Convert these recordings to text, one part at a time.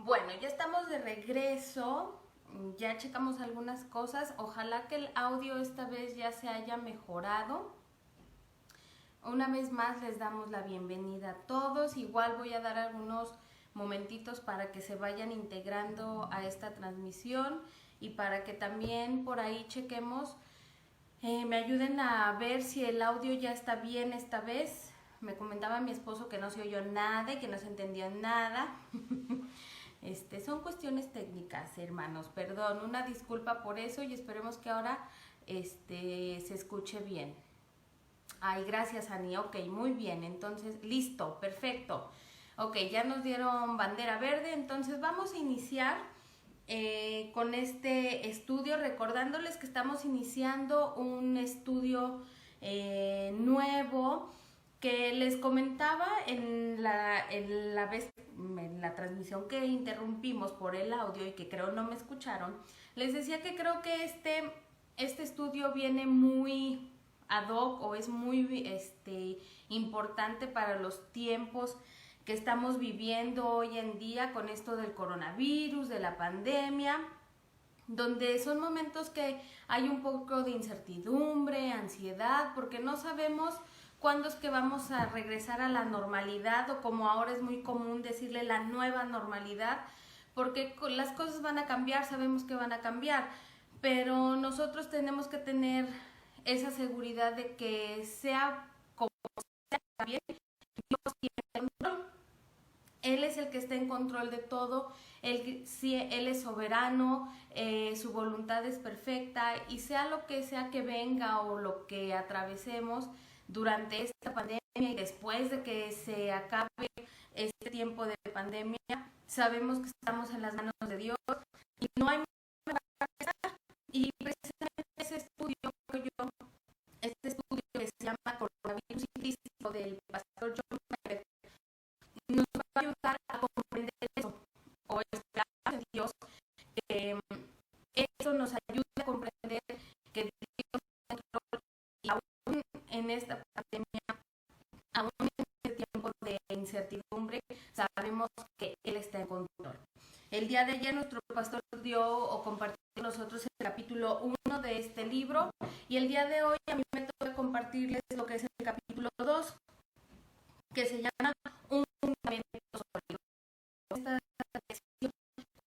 Bueno, ya estamos de regreso, ya checamos algunas cosas, ojalá que el audio esta vez ya se haya mejorado. Una vez más les damos la bienvenida a todos, igual voy a dar algunos momentitos para que se vayan integrando a esta transmisión y para que también por ahí chequemos, me ayuden a ver si el audio ya está bien esta vez. Me comentaba mi esposo que no se oyó nada y que no se entendió nada. Son cuestiones técnicas, hermanos, perdón, una disculpa por eso y esperemos que ahora se escuche bien. Ay, gracias, Ani. Ok, muy bien, entonces, listo, perfecto. Ok, ya nos dieron bandera verde, entonces vamos a iniciar con este estudio, recordándoles que estamos iniciando un estudio nuevo que les comentaba en la transmisión que interrumpimos por el audio y que creo no me escucharon. Les decía que creo que este estudio viene muy ad hoc o es muy importante para los tiempos que estamos viviendo hoy en día con esto del coronavirus, de la pandemia, donde son momentos que hay un poco de incertidumbre, ansiedad, porque no sabemos cuándo es que vamos a regresar a la normalidad, o como ahora es muy común decirle la nueva normalidad, porque las cosas van a cambiar, sabemos que van a cambiar, pero nosotros tenemos que tener esa seguridad de que sea como sea bien, Dios tiene control. Él es el que está en control de todo, él es soberano, su voluntad es perfecta y sea lo que sea que venga o lo que atravesemos durante esta pandemia y después de que se acabe este tiempo de pandemia, sabemos que estamos en las manos de Dios y no hay manera para empezar. Y precisamente ese estudio que se llama Coronavirus y Crisis del pastor John Piper nos va a ayudar a comprender eso, o esperar en Dios que eso nos ayude a comprender que Dios está en control y aún en esta pandemia, aún en este tiempo de incertidumbre, sabemos que Él está en control. El día de ayer nuestro pastor dio o compartió con nosotros el capítulo 1 de este libro y el día de hoy a mí me toca compartirles lo que es el capítulo 2, que se llama Un fundamento sólido.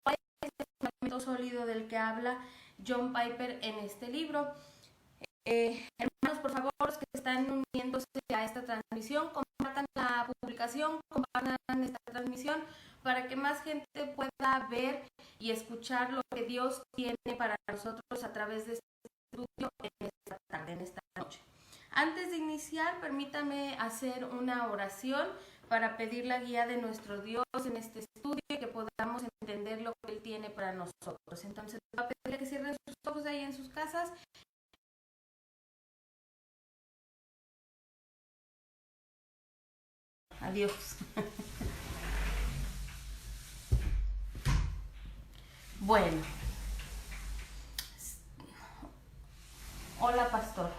¿Cuál es el fundamento sólido del que habla John Piper en este libro? Hermanos, por favor, los que están uniéndose a esta transmisión, compartan la publicación, compartan esta transmisión para que más gente pueda ver y escuchar lo que Dios tiene para nosotros a través de este estudio en esta tarde, en esta noche. Antes de iniciar, permítanme hacer una oración para pedir la guía de nuestro Dios en este estudio y que podamos entender lo que Él tiene para nosotros. Entonces, voy a pedirle que cierren sus ojos ahí en sus casas. Adiós. Bueno. Hola, pastor.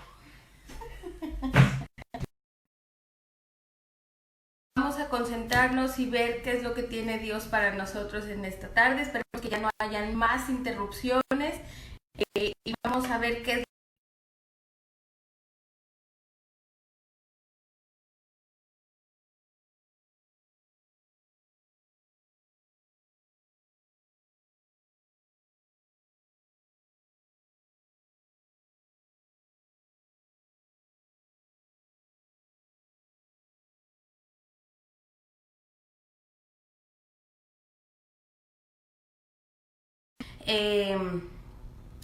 Vamos a concentrarnos y ver qué es lo que tiene Dios para nosotros en esta tarde. Esperemos que ya no hayan más interrupciones y vamos a ver qué es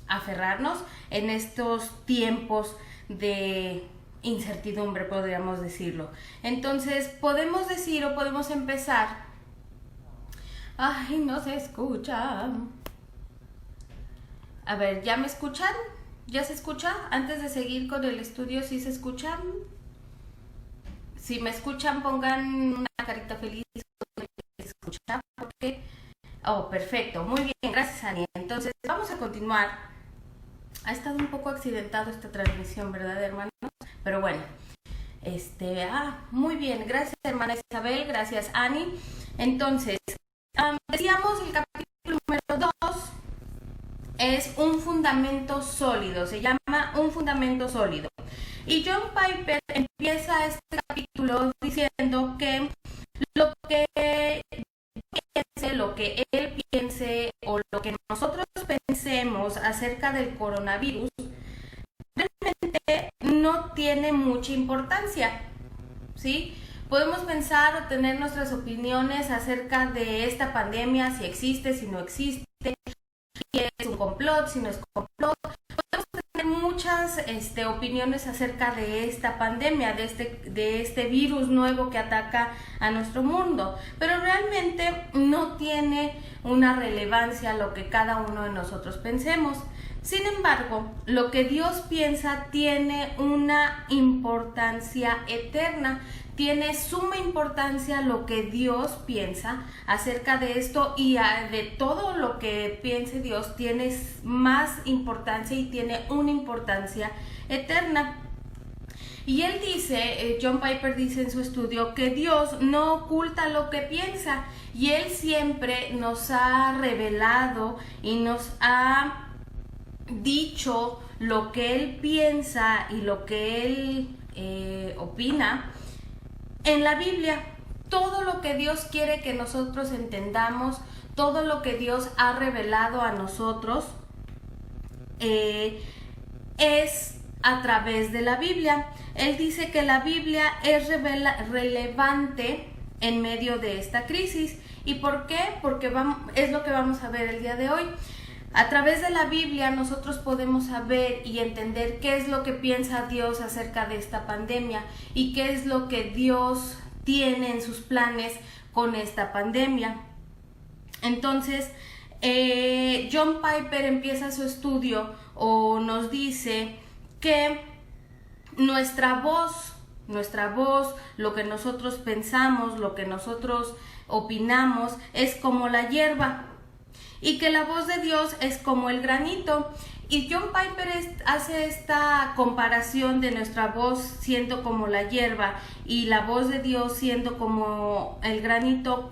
aferrarnos en estos tiempos de incertidumbre, podríamos decirlo. Entonces, podemos decir o podemos empezar. Ay, no se escucha. A ver, ¿ya me escuchan? ¿Ya se escucha? Antes de seguir con el estudio, ¿sí se escuchan? Si me escuchan, pongan una carita feliz. ¿Se escucha? Porque... Oh, perfecto. Muy bien. Gracias, Ani. Entonces, vamos a continuar. Ha estado un poco accidentado esta transmisión, ¿verdad, hermanos? Pero bueno. Muy bien. Gracias, hermana Isabel. Gracias, Ani. Entonces, Decíamos, el capítulo número 2 es un fundamento sólido, se llama un fundamento sólido. Y John Piper empieza este capítulo diciendo que lo que él piense o lo que nosotros pensemos acerca del coronavirus realmente no tiene mucha importancia, ¿sí? Podemos pensar o tener nuestras opiniones acerca de esta pandemia, si existe, si no existe, si es un complot, si no es complot. Podemos tener muchas opiniones acerca de esta pandemia, de este virus nuevo que ataca a nuestro mundo, pero realmente no tiene una relevancia lo que cada uno de nosotros pensemos. Sin embargo, lo que Dios piensa tiene una importancia eterna, tiene suma importancia lo que Dios piensa acerca de esto, y de todo lo que piense Dios tiene más importancia y tiene una importancia eterna. Y él dice, John Piper dice en su estudio, que Dios no oculta lo que piensa, y él siempre nos ha revelado y nos ha dicho lo que él piensa y lo que él opina en la Biblia. Todo lo que Dios quiere que nosotros entendamos, todo lo que Dios ha revelado a nosotros es a través de la Biblia. Él dice que la Biblia es relevante en medio de esta crisis. ¿Y por qué? Porque es lo que vamos a ver el día de hoy. A través de la Biblia nosotros podemos saber y entender qué es lo que piensa Dios acerca de esta pandemia y qué es lo que Dios tiene en sus planes con esta pandemia. Entonces, John Piper empieza su estudio o nos dice que nuestra voz, lo que nosotros pensamos, lo que nosotros opinamos, es como la hierba, y que la voz de Dios es como el granito. Y John Piper hace esta comparación de nuestra voz siendo como la hierba y la voz de Dios siendo como el granito,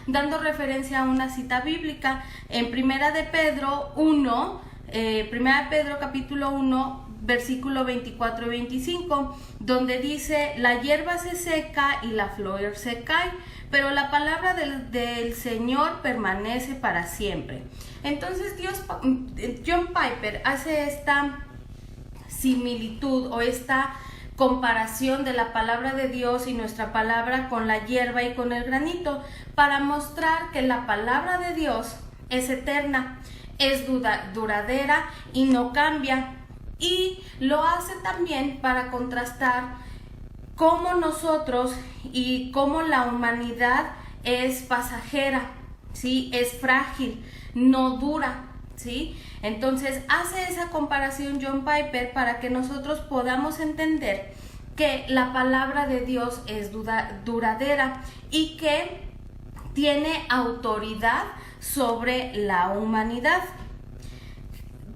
dando referencia a una cita bíblica en Primera de Pedro 1, Primera de Pedro capítulo 1, versículo 24 y 25, donde dice: la hierba se seca y la flor se cae, pero la palabra del Señor permanece para siempre. Entonces John Piper hace esta similitud o esta comparación de la palabra de Dios y nuestra palabra con la hierba y con el granito, para mostrar que la palabra de Dios es eterna, es duradera y no cambia. Y lo hace también para contrastar cómo nosotros y cómo la humanidad es pasajera, ¿sí? Es frágil, no dura, ¿sí? Entonces hace esa comparación John Piper para que nosotros podamos entender que la palabra de Dios es duradera y que tiene autoridad sobre la humanidad.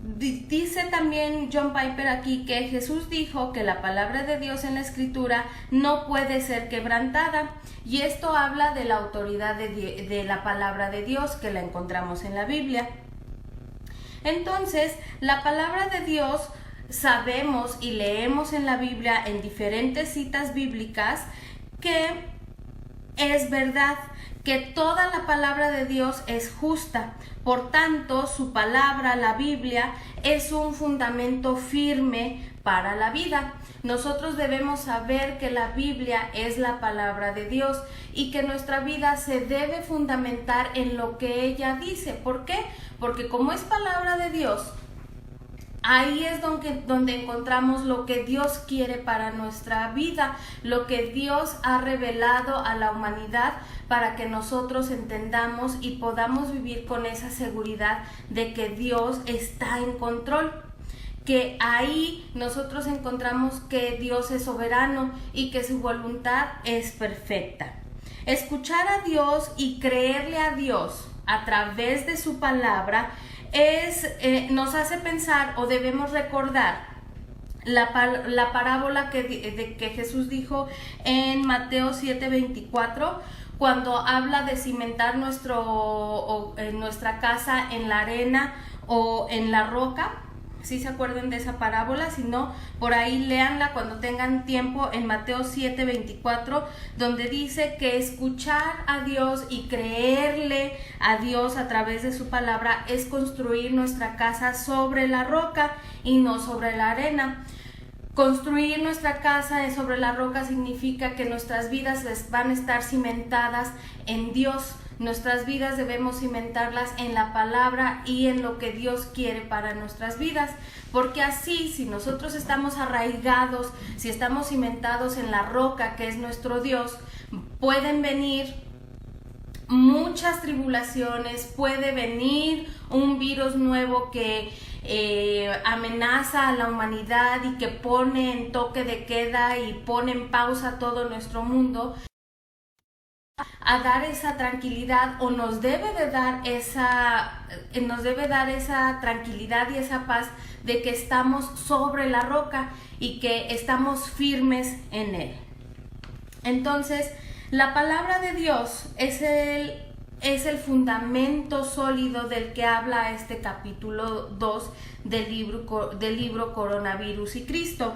Dice también John Piper aquí que Jesús dijo que la palabra de Dios en la escritura no puede ser quebrantada, y esto habla de la autoridad de la palabra de Dios que la encontramos en la Biblia. Entonces, la palabra de Dios sabemos y leemos en la Biblia, en diferentes citas bíblicas, que es verdad, que toda la palabra de Dios es justa. Por tanto, su palabra, la Biblia, es un fundamento firme para la vida. Nosotros debemos saber que la Biblia es la palabra de Dios y que nuestra vida se debe fundamentar en lo que ella dice. ¿Por qué? Porque como es palabra de Dios, ahí es donde encontramos lo que Dios quiere para nuestra vida, lo que Dios ha revelado a la humanidad para que nosotros entendamos y podamos vivir con esa seguridad de que Dios está en control. Que ahí nosotros encontramos que Dios es soberano y que su voluntad es perfecta. Escuchar a Dios y creerle a Dios a través de su palabra nos hace pensar, o debemos recordar, la parábola que Jesús dijo en Mateo 7:24, cuando habla de cimentar nuestra casa en la arena o en la roca. ¿Sí se acuerdan de esa parábola? Si no, por ahí léanla cuando tengan tiempo, en Mateo 7:24, donde dice que escuchar a Dios y creerle a Dios a través de su palabra es construir nuestra casa sobre la roca y no sobre la arena. Construir nuestra casa sobre la roca significa que nuestras vidas van a estar cimentadas en Dios. Nuestras vidas debemos cimentarlas en la palabra y en lo que Dios quiere para nuestras vidas, porque así, si nosotros estamos arraigados, si estamos cimentados en la roca que es nuestro Dios, pueden venir muchas tribulaciones, puede venir un virus nuevo que amenaza a la humanidad y que pone en toque de queda y pone en pausa todo nuestro mundo, a dar esa tranquilidad, o nos debe dar esa tranquilidad y esa paz de que estamos sobre la roca y que estamos firmes en él. Entonces, la palabra de Dios es el fundamento sólido del que habla este capítulo 2 del libro Coronavirus y Cristo.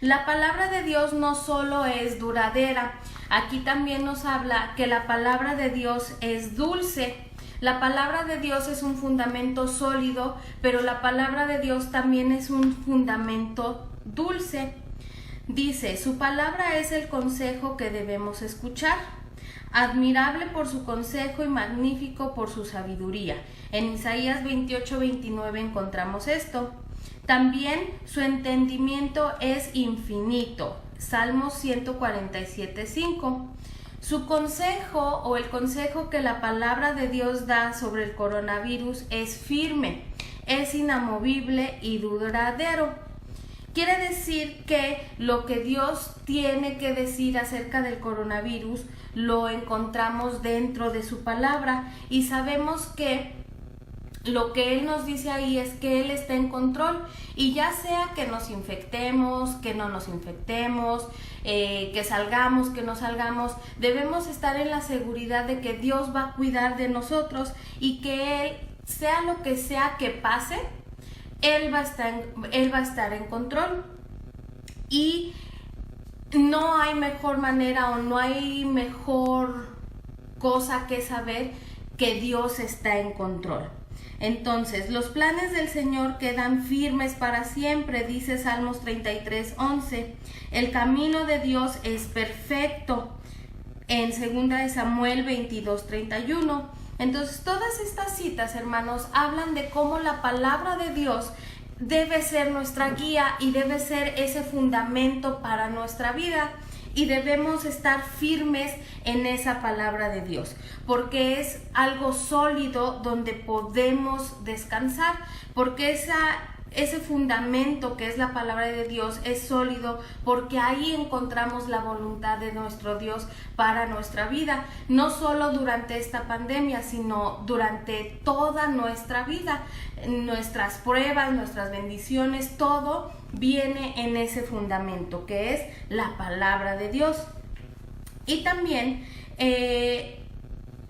La palabra de Dios no solo es duradera, aquí también nos habla que la palabra de Dios es dulce. La palabra de Dios es un fundamento sólido, pero la palabra de Dios también es un fundamento dulce. Dice, su palabra es el consejo que debemos escuchar, admirable por su consejo y magnífico por su sabiduría. En Isaías 28:29 encontramos esto. También su entendimiento es infinito. Salmos 147:5. Su consejo, o el consejo que la palabra de Dios da sobre el coronavirus, es firme, es inamovible y duradero. Quiere decir que lo que Dios tiene que decir acerca del coronavirus lo encontramos dentro de su palabra, y sabemos que lo que Él nos dice ahí es que Él está en control, y ya sea que nos infectemos, que no nos infectemos, que salgamos, que no salgamos, debemos estar en la seguridad de que Dios va a cuidar de nosotros y que Él, sea lo que sea que pase, Él va a estar en control. Y no hay mejor manera, o no hay mejor cosa que saber que Dios está en control. Entonces, los planes del Señor quedan firmes para siempre, dice Salmos 33:11. El camino de Dios es perfecto, en 2 Samuel 22:31. Entonces, todas estas citas, hermanos, hablan de cómo la palabra de Dios debe ser nuestra guía y debe ser ese fundamento para nuestra vida, y debemos estar firmes en esa palabra de Dios, porque es algo sólido donde podemos descansar, porque ese fundamento que es la palabra de Dios es sólido, porque ahí encontramos la voluntad de nuestro Dios para nuestra vida, no solo durante esta pandemia, sino durante toda nuestra vida. Nuestras pruebas, nuestras bendiciones, todo viene en ese fundamento que es la palabra de Dios. Y también,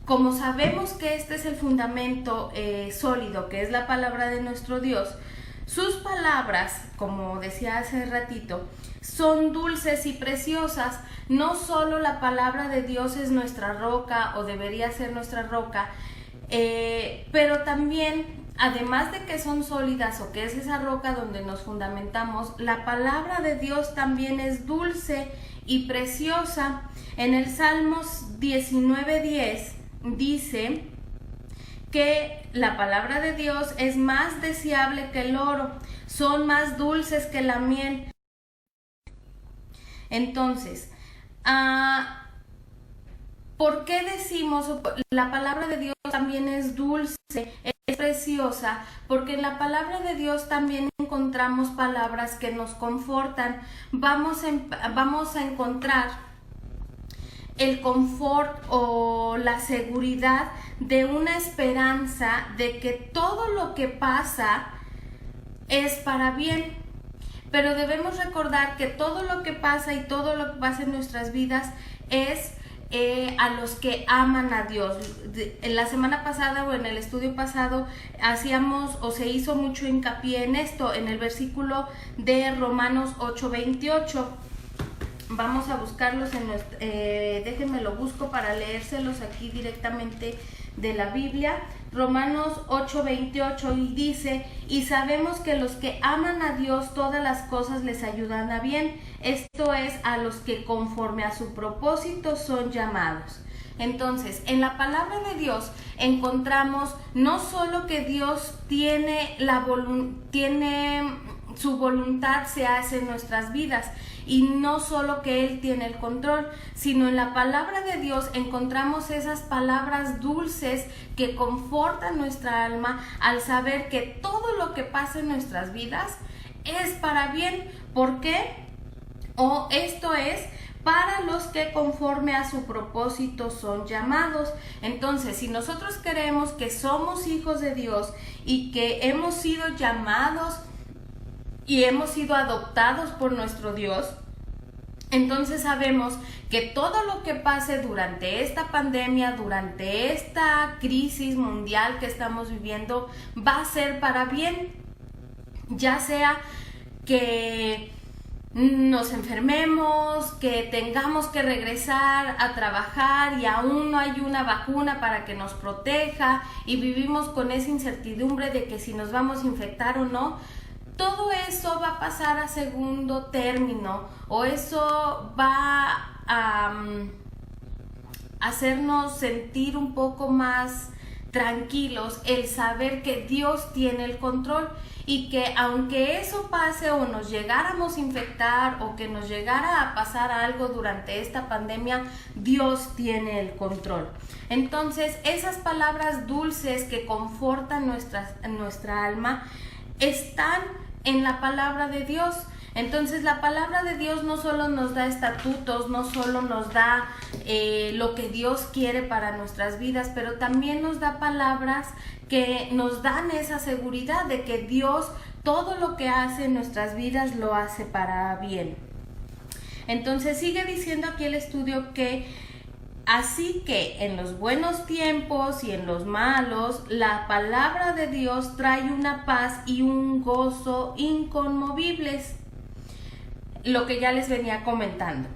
como sabemos que este es el fundamento sólido, que es la palabra de nuestro Dios, sus palabras, como decía hace ratito, son dulces y preciosas. No solo la palabra de Dios es nuestra roca, o debería ser nuestra roca, pero también, además de que son sólidas, o que es esa roca donde nos fundamentamos, la palabra de Dios también es dulce y preciosa. En el Salmos 19:10 dice que la palabra de Dios es más deseable que el oro, son más dulces que la miel. Entonces, ¿por qué decimos la palabra de Dios también es dulce, es preciosa? Porque en la palabra de Dios también encontramos palabras que nos confortan. Vamos a encontrar el confort o la seguridad de una esperanza de que todo lo que pasa es para bien. Pero debemos recordar que todo lo que pasa y todo lo que pasa en nuestras vidas es a los que aman a Dios. En la semana pasada o en el estudio pasado hacíamos o se hizo mucho hincapié en esto, en el versículo de Romanos 8:28. Vamos a buscarlos déjenme lo busco para leérselos aquí directamente de la Biblia. Romanos 8:28 y dice: y sabemos que los que aman a Dios todas las cosas les ayudan a bien, esto es, a los que conforme a su propósito son llamados. Entonces, en la palabra de Dios encontramos no solo que Dios tiene su voluntad se hace en nuestras vidas, y no solo que Él tiene el control, sino en la palabra de Dios encontramos esas palabras dulces que confortan nuestra alma al saber que todo lo que pasa en nuestras vidas es para bien. ¿Por qué? Esto es para los que conforme a su propósito son llamados. Entonces, si nosotros creemos que somos hijos de Dios y que hemos sido llamados y hemos sido adoptados por nuestro Dios, entonces sabemos que todo lo que pase durante esta pandemia, durante esta crisis mundial que estamos viviendo, va a ser para bien. Ya sea que nos enfermemos, que tengamos que regresar a trabajar y aún no hay una vacuna para que nos proteja y vivimos con esa incertidumbre de que si nos vamos a infectar o no, todo eso va a pasar a segundo término, o eso va a hacernos sentir un poco más tranquilos, el saber que Dios tiene el control y que aunque eso pase o nos llegáramos a infectar o que nos llegara a pasar algo durante esta pandemia, Dios tiene el control. Entonces, esas palabras dulces que confortan nuestra alma están en la palabra de Dios. Entonces, la palabra de Dios no solo nos da estatutos, no solo nos da lo que Dios quiere para nuestras vidas, pero también nos da palabras que nos dan esa seguridad de que Dios todo lo que hace en nuestras vidas lo hace para bien. Entonces, sigue diciendo aquí el estudio que así que en los buenos tiempos y en los malos, la palabra de Dios trae una paz y un gozo inconmovibles. Lo que ya les venía comentando.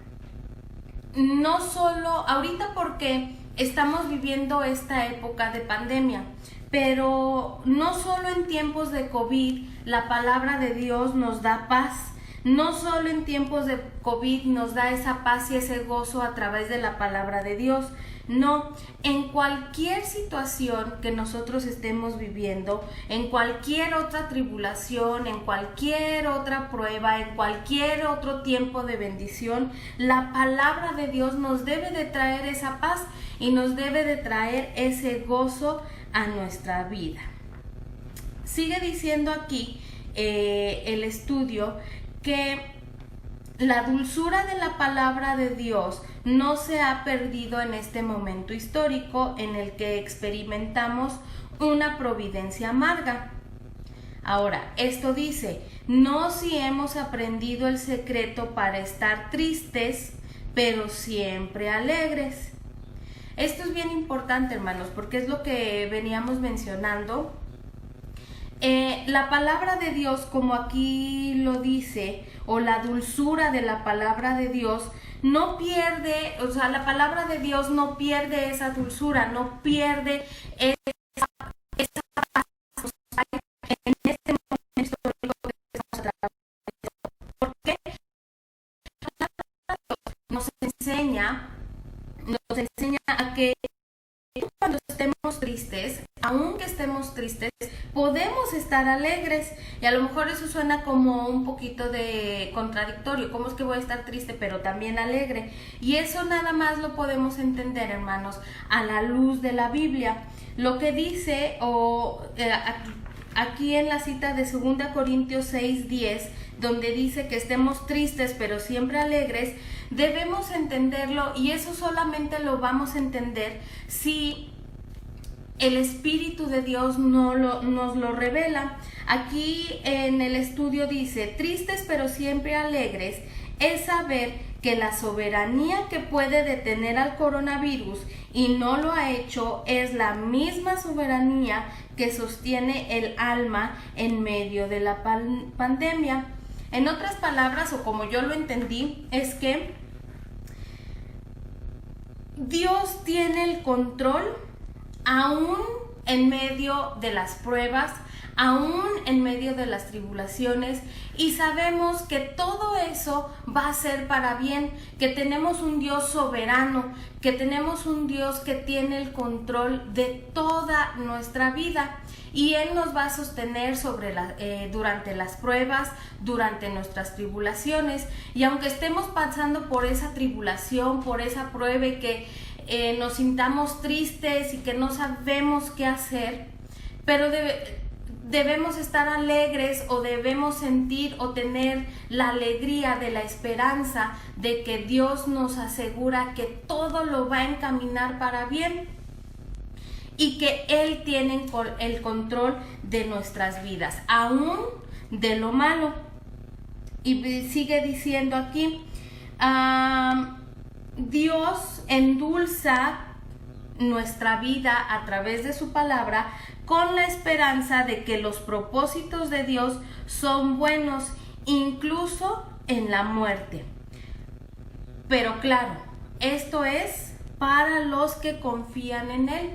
No solo ahorita porque estamos viviendo esta época de pandemia, pero no solo en tiempos de COVID la palabra de Dios nos da paz. No solo en tiempos de COVID nos da esa paz y ese gozo a través de la palabra de Dios. No, en cualquier situación que nosotros estemos viviendo, en cualquier otra tribulación, en cualquier otra prueba, en cualquier otro tiempo de bendición, la palabra de Dios nos debe de traer esa paz y nos debe de traer ese gozo a nuestra vida. Sigue diciendo aquí el estudio que la dulzura de la palabra de Dios no se ha perdido en este momento histórico en el que experimentamos una providencia amarga. Ahora, esto dice, no si hemos aprendido el secreto para estar tristes, pero siempre alegres. Esto es bien importante, hermanos, porque es lo que veníamos mencionando. La palabra de Dios, como aquí lo dice, o la dulzura de la palabra de Dios, no pierde, o sea, la palabra de Dios no pierde esa dulzura, no pierde esa paz. En este momento histórico que estamos atravesando. ¿Por qué? Nos enseña a que cuando estemos tristes, aunque estemos tristes, podemos estar alegres. Y a lo mejor eso suena como un poquito de contradictorio. ¿Cómo es que voy a estar triste pero también alegre? Y eso nada más lo podemos entender, hermanos, a la luz de la Biblia. Lo que dice aquí en la cita de 2 Corintios 6:10, donde dice que estemos tristes pero siempre alegres, debemos entenderlo, y eso solamente lo vamos a entender si el Espíritu de Dios nos lo revela. Aquí en el estudio dice, tristes pero siempre alegres, es saber que la soberanía que puede detener al coronavirus y no lo ha hecho es la misma soberanía que sostiene el alma en medio de la pandemia. En otras palabras, o como yo lo entendí, es que Dios tiene el control aún en medio de las pruebas, aún en medio de las tribulaciones, y sabemos que todo eso va a ser para bien, que tenemos un Dios soberano, que tenemos un Dios que tiene el control de toda nuestra vida, y Él nos va a sostener durante las pruebas, durante nuestras tribulaciones. Y aunque estemos pasando por esa tribulación, por esa prueba, y que nos sintamos tristes y que no sabemos qué hacer, pero debemos estar alegres, o debemos sentir o tener la alegría de la esperanza de que Dios nos asegura que todo lo va a encaminar para bien y que Él tiene el control de nuestras vidas, aún de lo malo. Y sigue diciendo aquí, Dios endulza nuestra vida a través de su palabra con la esperanza de que los propósitos de Dios son buenos, incluso en la muerte. Pero claro, esto es para los que confían en Él.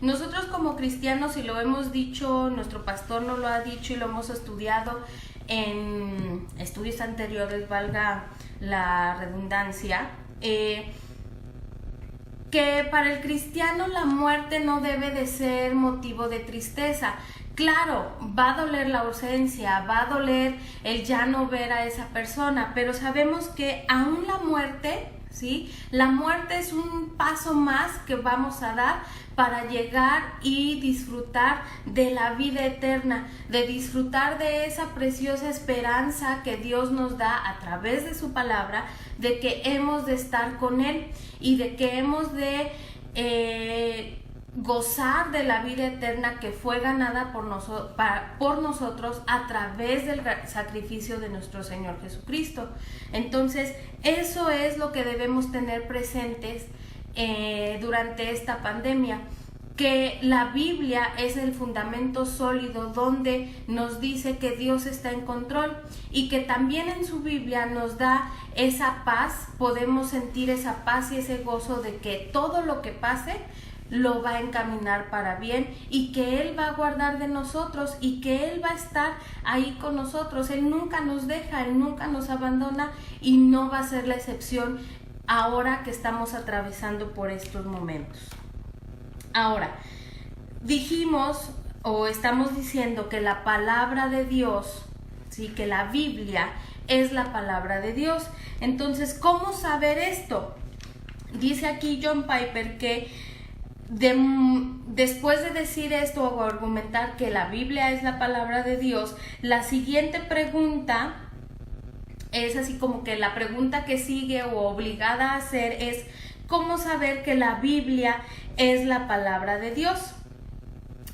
Nosotros como cristianos, y lo hemos dicho, nuestro pastor nos lo ha dicho y lo hemos estudiado en estudios anteriores, valga la redundancia, que para el cristiano la muerte no debe de ser motivo de tristeza. Claro, va a doler la ausencia, va a doler el ya no ver a esa persona, pero sabemos que aún la muerte, ¿sí? La muerte es un paso más que vamos a dar para llegar y disfrutar de la vida eterna, de disfrutar de esa preciosa esperanza que Dios nos da a través de su palabra, de que hemos de estar con Él y de que hemos de gozar de la vida eterna que fue ganada por nosotros a través del sacrificio de nuestro Señor Jesucristo. Entonces, eso es lo que debemos tener presentes durante esta pandemia, que la Biblia es el fundamento sólido donde nos dice que Dios está en control, y que también en su Biblia nos da esa paz, podemos sentir esa paz y ese gozo de que todo lo que pase lo va a encaminar para bien, y que Él va a guardar de nosotros, y que Él va a estar ahí con nosotros. Él nunca nos deja, Él nunca nos abandona, y no va a ser la excepción ahora que estamos atravesando por estos momentos. Ahora, dijimos o estamos diciendo que la palabra de Dios, ¿sí? Que la Biblia es la palabra de Dios. Entonces, ¿cómo saber esto? Dice aquí John Piper que después de decir esto o argumentar que la Biblia es la palabra de Dios, la siguiente pregunta es así como que la pregunta que sigue o obligada a hacer es: ¿cómo saber que la Biblia es la palabra de Dios?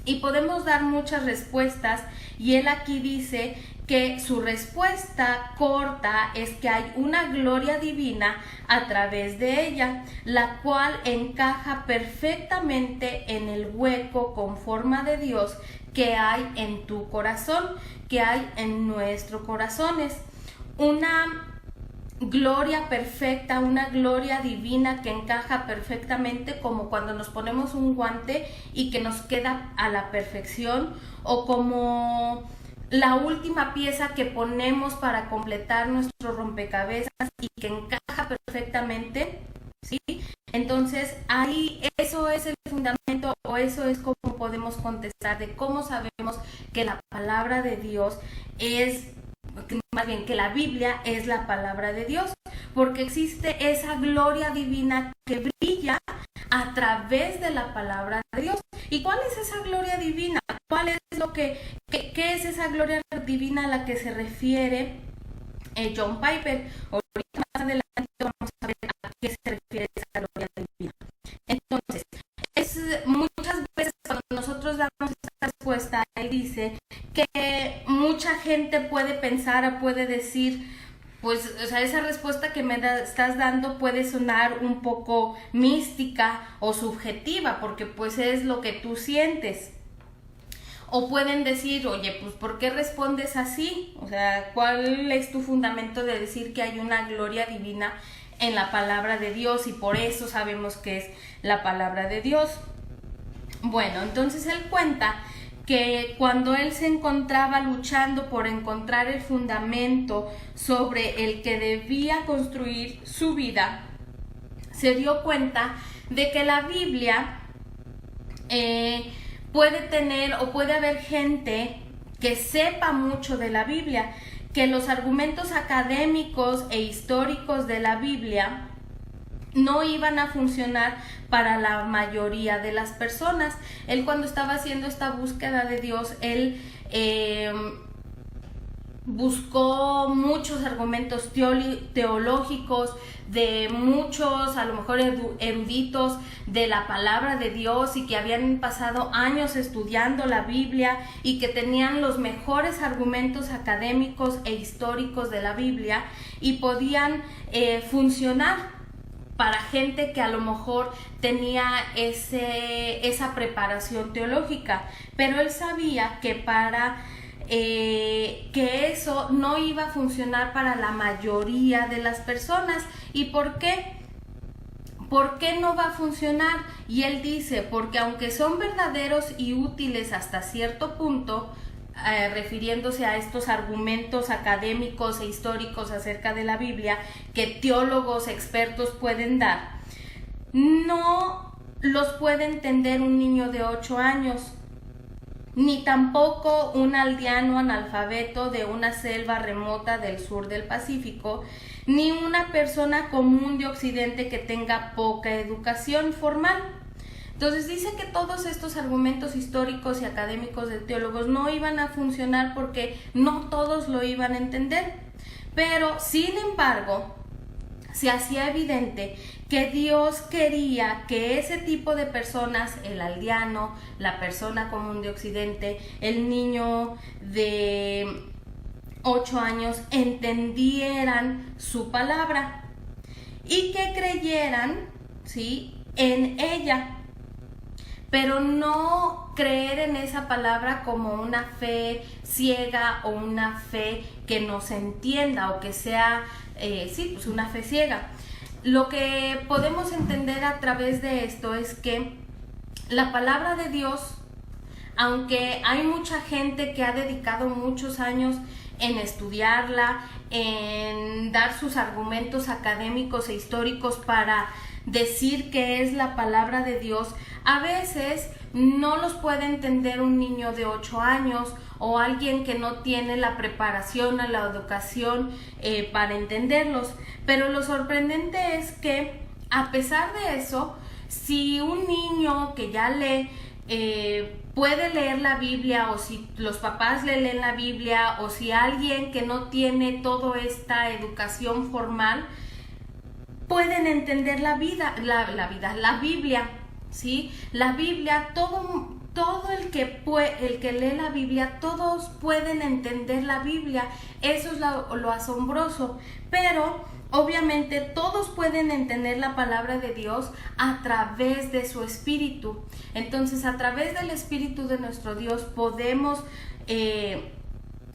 Y podemos dar muchas respuestas, y él aquí dice que su respuesta corta es que hay una gloria divina a través de ella, la cual encaja perfectamente en el hueco con forma de Dios que hay en tu corazón, que hay en nuestros corazones. Una gloria perfecta, una gloria divina que encaja perfectamente, como cuando nos ponemos un guante y que nos queda a la perfección, o como la última pieza que ponemos para completar nuestro rompecabezas y que encaja perfectamente, ¿sí? Entonces ahí eso es el fundamento, o eso es como podemos contestar de cómo sabemos que la palabra de Dios es, más bien que la Biblia es la palabra de Dios, porque existe esa gloria divina que brilla a través de la palabra de Dios. ¿Y cuál es esa gloria divina? ¿Cuál es qué es esa gloria divina a la que se refiere John Piper? Ahorita más adelante vamos a ver a qué se refiere esa gloria divina. Entonces, muchas veces cuando nosotros damos esta respuesta, él dice que mucha gente puede pensar o puede decir, pues, o sea, esa respuesta que estás dando puede sonar un poco mística o subjetiva, porque pues es lo que tú sientes. O pueden decir, oye, pues ¿por qué respondes así? O sea, ¿cuál es tu fundamento de decir que hay una gloria divina en la palabra de Dios y por eso sabemos que es la palabra de Dios? Bueno, entonces él cuenta que cuando él se encontraba luchando por encontrar el fundamento sobre el que debía construir su vida, se dio cuenta de que la Biblia puede tener o puede haber gente que sepa mucho de la Biblia, que los argumentos académicos e históricos de la Biblia no iban a funcionar para la mayoría de las personas. Él, cuando estaba haciendo esta búsqueda de Dios, él buscó muchos argumentos teológicos de muchos, a lo mejor eruditos de la palabra de Dios y que habían pasado años estudiando la Biblia y que tenían los mejores argumentos académicos e históricos de la Biblia y podían funcionar para gente que a lo mejor tenía esa preparación teológica, pero él sabía que que eso no iba a funcionar para la mayoría de las personas. ¿Y por qué? ¿Por qué no va a funcionar? Y él dice, porque aunque son verdaderos y útiles hasta cierto punto, refiriéndose a estos argumentos académicos e históricos acerca de la Biblia que teólogos expertos pueden dar, no los puede entender un niño de 8 años, ni tampoco un aldeano analfabeto de una selva remota del sur del Pacífico, ni una persona común de Occidente que tenga poca educación formal. Entonces dice que todos estos argumentos históricos y académicos de teólogos no iban a funcionar porque no todos lo iban a entender. Pero, sin embargo, se hacía evidente que Dios quería que ese tipo de personas, el aldeano, la persona común de Occidente, el niño de 8 años, entendieran su palabra y que creyeran, ¿sí?, en ella. Pero no creer en esa palabra como una fe ciega o una fe que no se entienda o que sea, pues una fe ciega. Lo que podemos entender a través de esto es que la palabra de Dios, aunque hay mucha gente que ha dedicado muchos años en estudiarla, en dar sus argumentos académicos e históricos para decir que es la palabra de Dios, a veces no los puede entender un niño de 8 años o alguien que no tiene la preparación o la educación para entenderlos. Pero lo sorprendente es que, a pesar de eso, si un niño que ya lee puede leer la Biblia, o si los papás le leen la Biblia, o si alguien que no tiene toda esta educación formal, pueden entender la Biblia, ¿sí? La Biblia, todo el que lee la Biblia, todos pueden entender la Biblia. Eso es lo asombroso. Pero obviamente todos pueden entender la palabra de Dios a través de su espíritu. Entonces, a través del espíritu de nuestro Dios podemos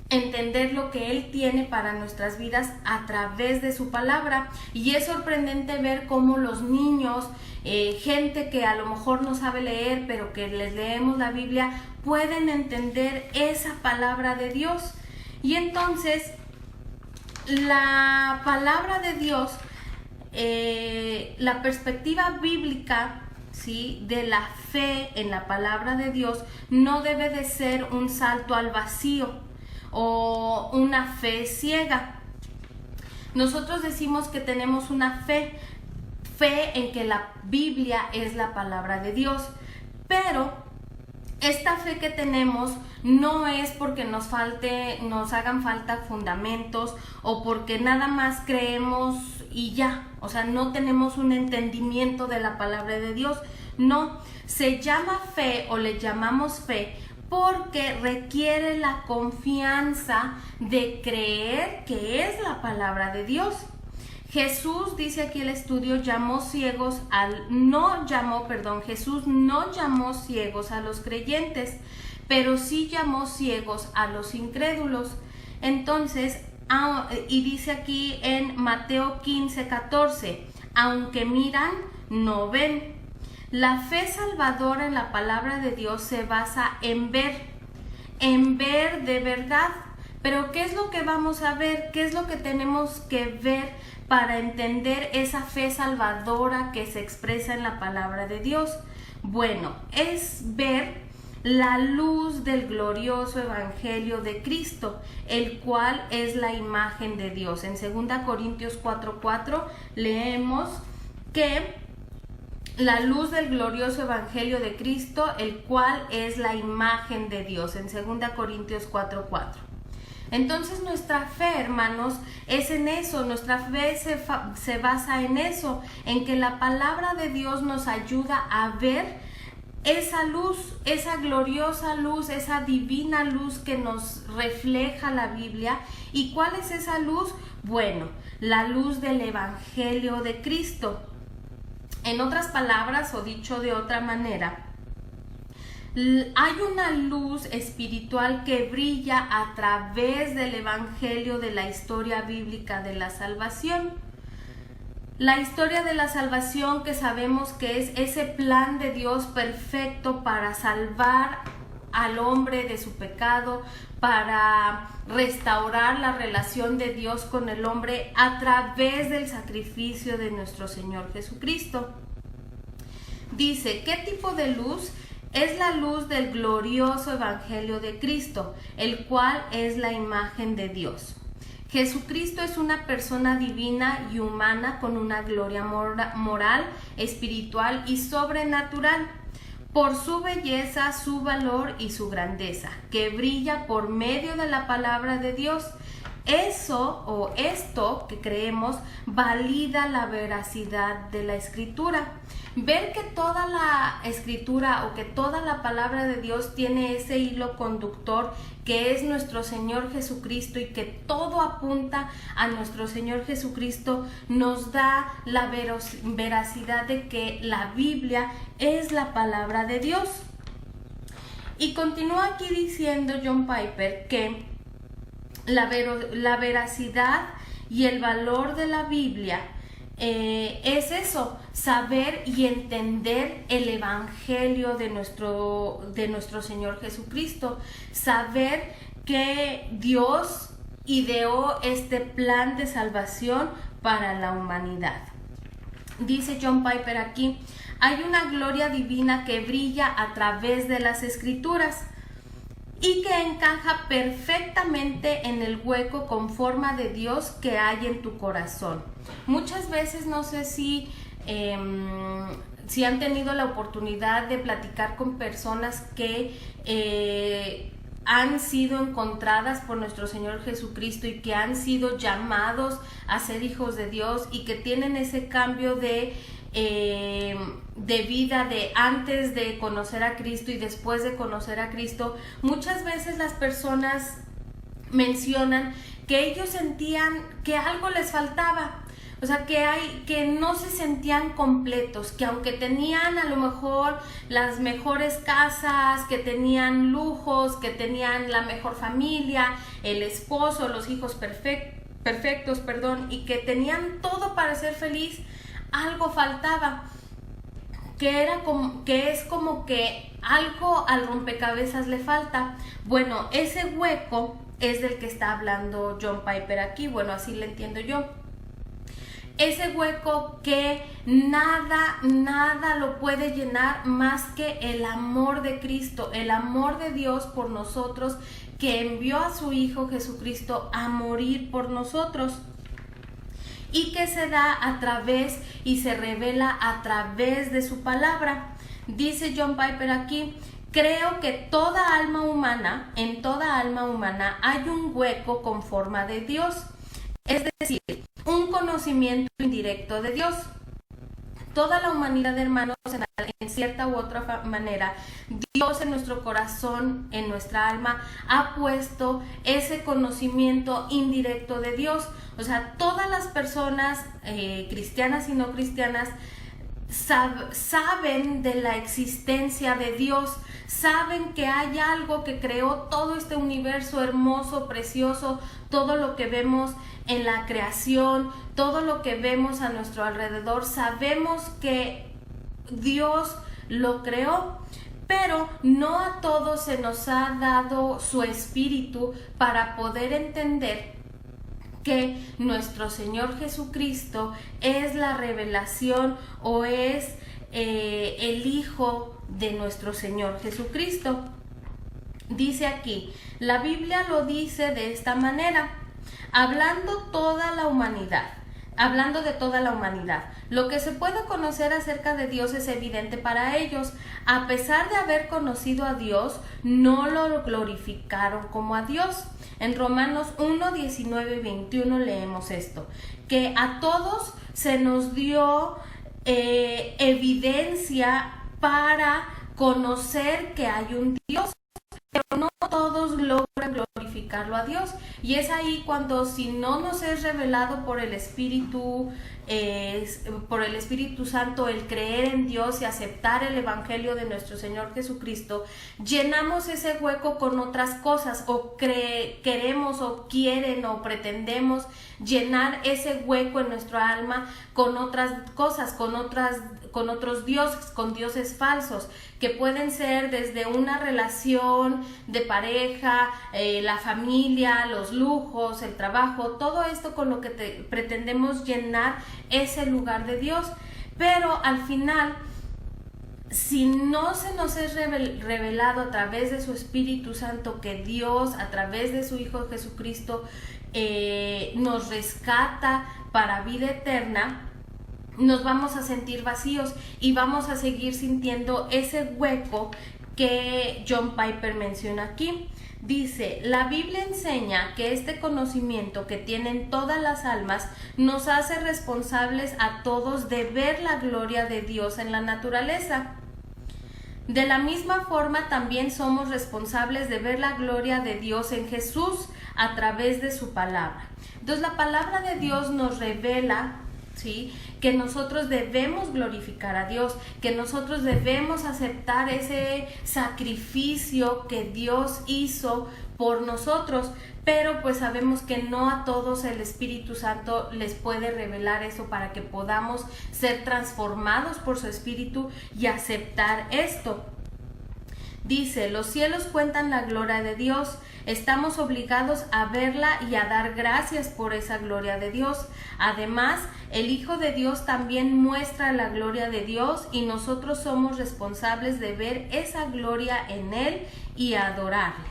entender lo que Él tiene para nuestras vidas a través de su palabra. Y es sorprendente ver cómo los niños, gente que a lo mejor no sabe leer, pero que les leemos la Biblia, pueden entender esa palabra de Dios. Y entonces, la palabra de Dios, la perspectiva bíblica, ¿sí?, de la fe en la palabra de Dios, no debe de ser un salto al vacío o una fe ciega. Nosotros decimos que tenemos una fe en que la Biblia es la palabra de Dios, pero esta fe que tenemos no es porque nos hagan falta fundamentos o porque nada más creemos y ya, o sea, no tenemos un entendimiento de la palabra de Dios. No, se llama fe o le llamamos fe porque requiere la confianza de creer que es la palabra de Dios. Jesús, dice aquí el estudio, Jesús no llamó ciegos a los creyentes, pero sí llamó ciegos a los incrédulos. Entonces, y dice aquí en Mateo 15:14, aunque miran, no ven. La fe salvadora en la palabra de Dios se basa en ver de verdad. Pero ¿qué es lo que vamos a ver? ¿Qué es lo que tenemos que ver para entender esa fe salvadora que se expresa en la palabra de Dios? Bueno, es ver la luz del glorioso evangelio de Cristo, el cual es la imagen de Dios. En 2 Corintios 4:4 leemos que la luz del glorioso evangelio de Cristo, el cual es la imagen de Dios, en 2 Corintios 4:4. Entonces nuestra fe, hermanos, es en eso, nuestra fe se basa en eso, en que la palabra de Dios nos ayuda a ver esa luz, esa gloriosa luz, esa divina luz que nos refleja la Biblia. ¿Y cuál es esa luz? Bueno, la luz del evangelio de Cristo. En otras palabras, o dicho de otra manera, hay una luz espiritual que brilla a través del evangelio de la historia bíblica de la salvación. La historia de la salvación, que sabemos que es ese plan de Dios perfecto para salvar al hombre de su pecado, para restaurar la relación de Dios con el hombre a través del sacrificio de nuestro Señor Jesucristo. Dice, ¿qué tipo de luz? Es la luz del glorioso evangelio de Cristo, el cual es la imagen de Dios. Jesucristo es una persona divina y humana con una gloria moral, espiritual y sobrenatural, por su belleza, su valor y su grandeza, que brilla por medio de la palabra de Dios. Eso o esto que creemos valida la veracidad de la Escritura. Ver que toda la Escritura o que toda la palabra de Dios tiene ese hilo conductor que es nuestro Señor Jesucristo, y que todo apunta a nuestro Señor Jesucristo, nos da la veracidad de que la Biblia es la palabra de Dios. Y continúa aquí diciendo John Piper que la veracidad y el valor de la Biblia es eso, saber y entender el evangelio de nuestro Señor Jesucristo, saber que Dios ideó este plan de salvación para la humanidad. Dice John Piper aquí, hay una gloria divina que brilla a través de las Escrituras y que encaja perfectamente en el hueco con forma de Dios que hay en tu corazón. Muchas veces, no sé si han tenido la oportunidad de platicar con personas que han sido encontradas por nuestro Señor Jesucristo y que han sido llamados a ser hijos de Dios y que tienen ese cambio de vida de antes de conocer a Cristo y después de conocer a Cristo. Muchas veces las personas mencionan que ellos sentían que algo les faltaba, o sea, que no se sentían completos, que aunque tenían a lo mejor las mejores casas, que tenían lujos, que tenían la mejor familia, el esposo, los hijos perfectos, y que tenían todo para ser feliz, algo faltaba, que es como que algo al rompecabezas le falta. Bueno, ese hueco es del que está hablando John Piper aquí. Bueno, así le entiendo yo. Ese hueco que nada lo puede llenar más que el amor de Cristo, el amor de Dios por nosotros, que envió a su Hijo Jesucristo a morir por nosotros, y que se da a través y se revela a través de su palabra. Dice John Piper aquí, creo que en toda alma humana hay un hueco con forma de Dios, es decir, un conocimiento indirecto de Dios. toda la humanidad, hermanos, en cierta u otra manera, Dios en nuestro corazón, en nuestra alma, ha puesto ese conocimiento indirecto de Dios. O sea, todas las personas, cristianas y no cristianas, saben de la existencia de Dios, saben que hay algo que creó todo este universo hermoso, precioso, todo lo que vemos en la creación, todo lo que vemos a nuestro alrededor. Sabemos que Dios lo creó, pero no a todos se nos ha dado su espíritu para poder entender que nuestro Señor Jesucristo es la revelación o es el Hijo de nuestro Señor Jesucristo. Dice aquí, la Biblia lo dice de esta manera, hablando de toda la humanidad. Lo que se puede conocer acerca de Dios es evidente para ellos. A pesar de haber conocido a Dios, no lo glorificaron como a Dios. En Romanos 1, 19 y 21 leemos esto, que a todos se nos dio evidencia para conocer que hay un Dios, pero no todos logran glorificarlo a Dios. Y es ahí cuando, si no nos es revelado por el Espíritu Santo, el creer en Dios y aceptar el Evangelio de nuestro Señor Jesucristo, llenamos ese hueco con otras cosas, o queremos o quieren o pretendemos llenar ese hueco en nuestra alma con otras cosas, con otros dioses, con dioses falsos, que pueden ser desde una relación de pareja, la familia, los lujos, el trabajo, todo esto con lo que pretendemos llenar ese lugar de Dios. Pero al final, si no se nos es revelado a través de su Espíritu Santo que Dios, a través de su Hijo Jesucristo, nos rescata para vida eterna, nos vamos a sentir vacíos y vamos a seguir sintiendo ese hueco que John Piper menciona aquí. Dice, la Biblia enseña que este conocimiento que tienen todas las almas nos hace responsables a todos de ver la gloria de Dios en la naturaleza. De la misma forma, también somos responsables de ver la gloria de Dios en Jesús a través de su palabra. Entonces, la palabra de Dios nos revela, ¿sí?, que nosotros debemos glorificar a Dios, que nosotros debemos aceptar ese sacrificio que Dios hizo por nosotros, pero pues sabemos que no a todos el Espíritu Santo les puede revelar eso para que podamos ser transformados por su Espíritu y aceptar esto. Dice, los cielos cuentan la gloria de Dios. Estamos obligados a verla y a dar gracias por esa gloria de Dios. Además, el Hijo de Dios también muestra la gloria de Dios y nosotros somos responsables de ver esa gloria en Él y adorarle.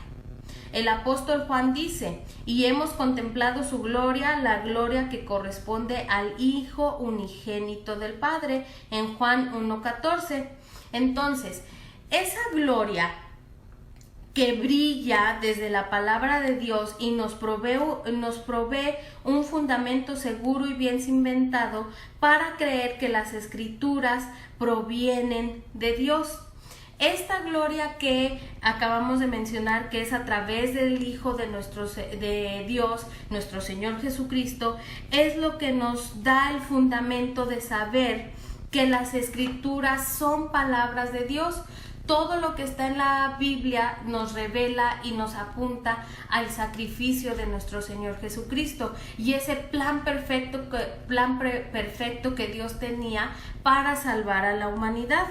El apóstol Juan dice, y hemos contemplado su gloria, la gloria que corresponde al Hijo unigénito del Padre, en Juan 1:14. Entonces, esa gloria que brilla desde la palabra de Dios y nos provee un fundamento seguro y bien cimentado para creer que las Escrituras provienen de Dios. Esta gloria que acabamos de mencionar, que es a través del Hijo de Dios, nuestro Señor Jesucristo, es lo que nos da el fundamento de saber que las Escrituras son palabras de Dios. Todo lo que está en la Biblia nos revela y nos apunta al sacrificio de nuestro Señor Jesucristo y ese plan perfecto que Dios tenía para salvar a la humanidad.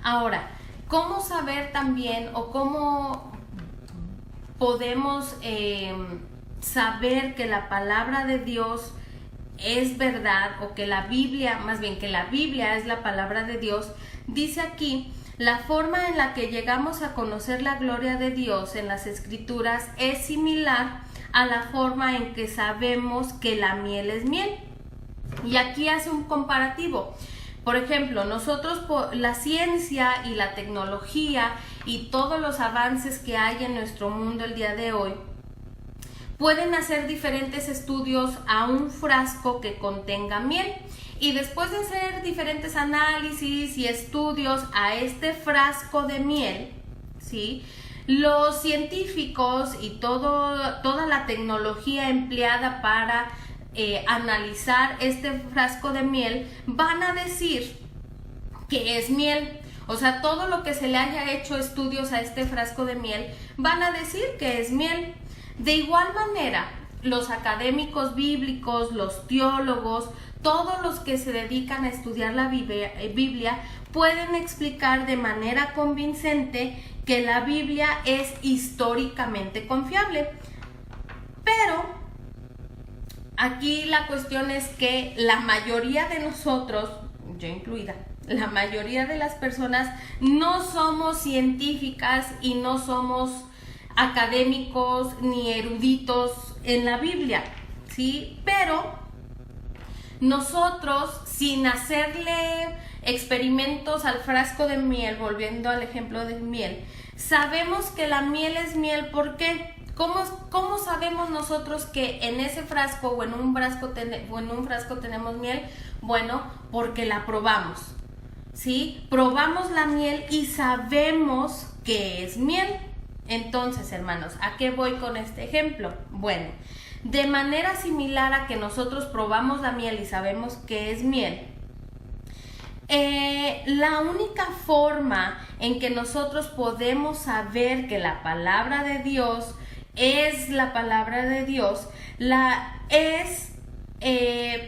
Ahora, ¿cómo saber también o cómo podemos saber que la palabra de Dios es verdad, o que la Biblia, más bien que la Biblia es la palabra de Dios? Dice aquí, la forma en la que llegamos a conocer la gloria de Dios en las Escrituras es similar a la forma en que sabemos que la miel es miel. Y aquí hace un comparativo. Por ejemplo, nosotros, la ciencia y la tecnología y todos los avances que hay en nuestro mundo el día de hoy, pueden hacer diferentes estudios a un frasco que contenga miel Y después de hacer diferentes análisis y estudios a este frasco de miel, ¿sí?, los científicos y toda la tecnología empleada para analizar este frasco de miel van a decir que es miel. O sea, todo lo que se le haya hecho estudios a este frasco de miel van a decir que es miel. De igual manera, los académicos bíblicos, los teólogos, todos los que se dedican a estudiar la Biblia pueden explicar de manera convincente que la Biblia es históricamente confiable. Pero aquí la cuestión es que la mayoría de nosotros, yo incluida, la mayoría de las personas no somos científicas y no somos académicos ni eruditos en la Biblia, ¿sí? Pero nosotros, sin hacerle experimentos al frasco de miel, volviendo al ejemplo de miel, sabemos que la miel es miel. ¿Por qué? ¿Cómo sabemos nosotros que en ese frasco o en un frasco tenemos miel? Bueno, porque la probamos, ¿sí? Probamos la miel y sabemos que es miel. Entonces, hermanos, ¿a qué voy con este ejemplo? Bueno, de manera similar a que nosotros probamos la miel y sabemos que es miel, la única forma en que nosotros podemos saber que la palabra de Dios es la palabra de Dios, es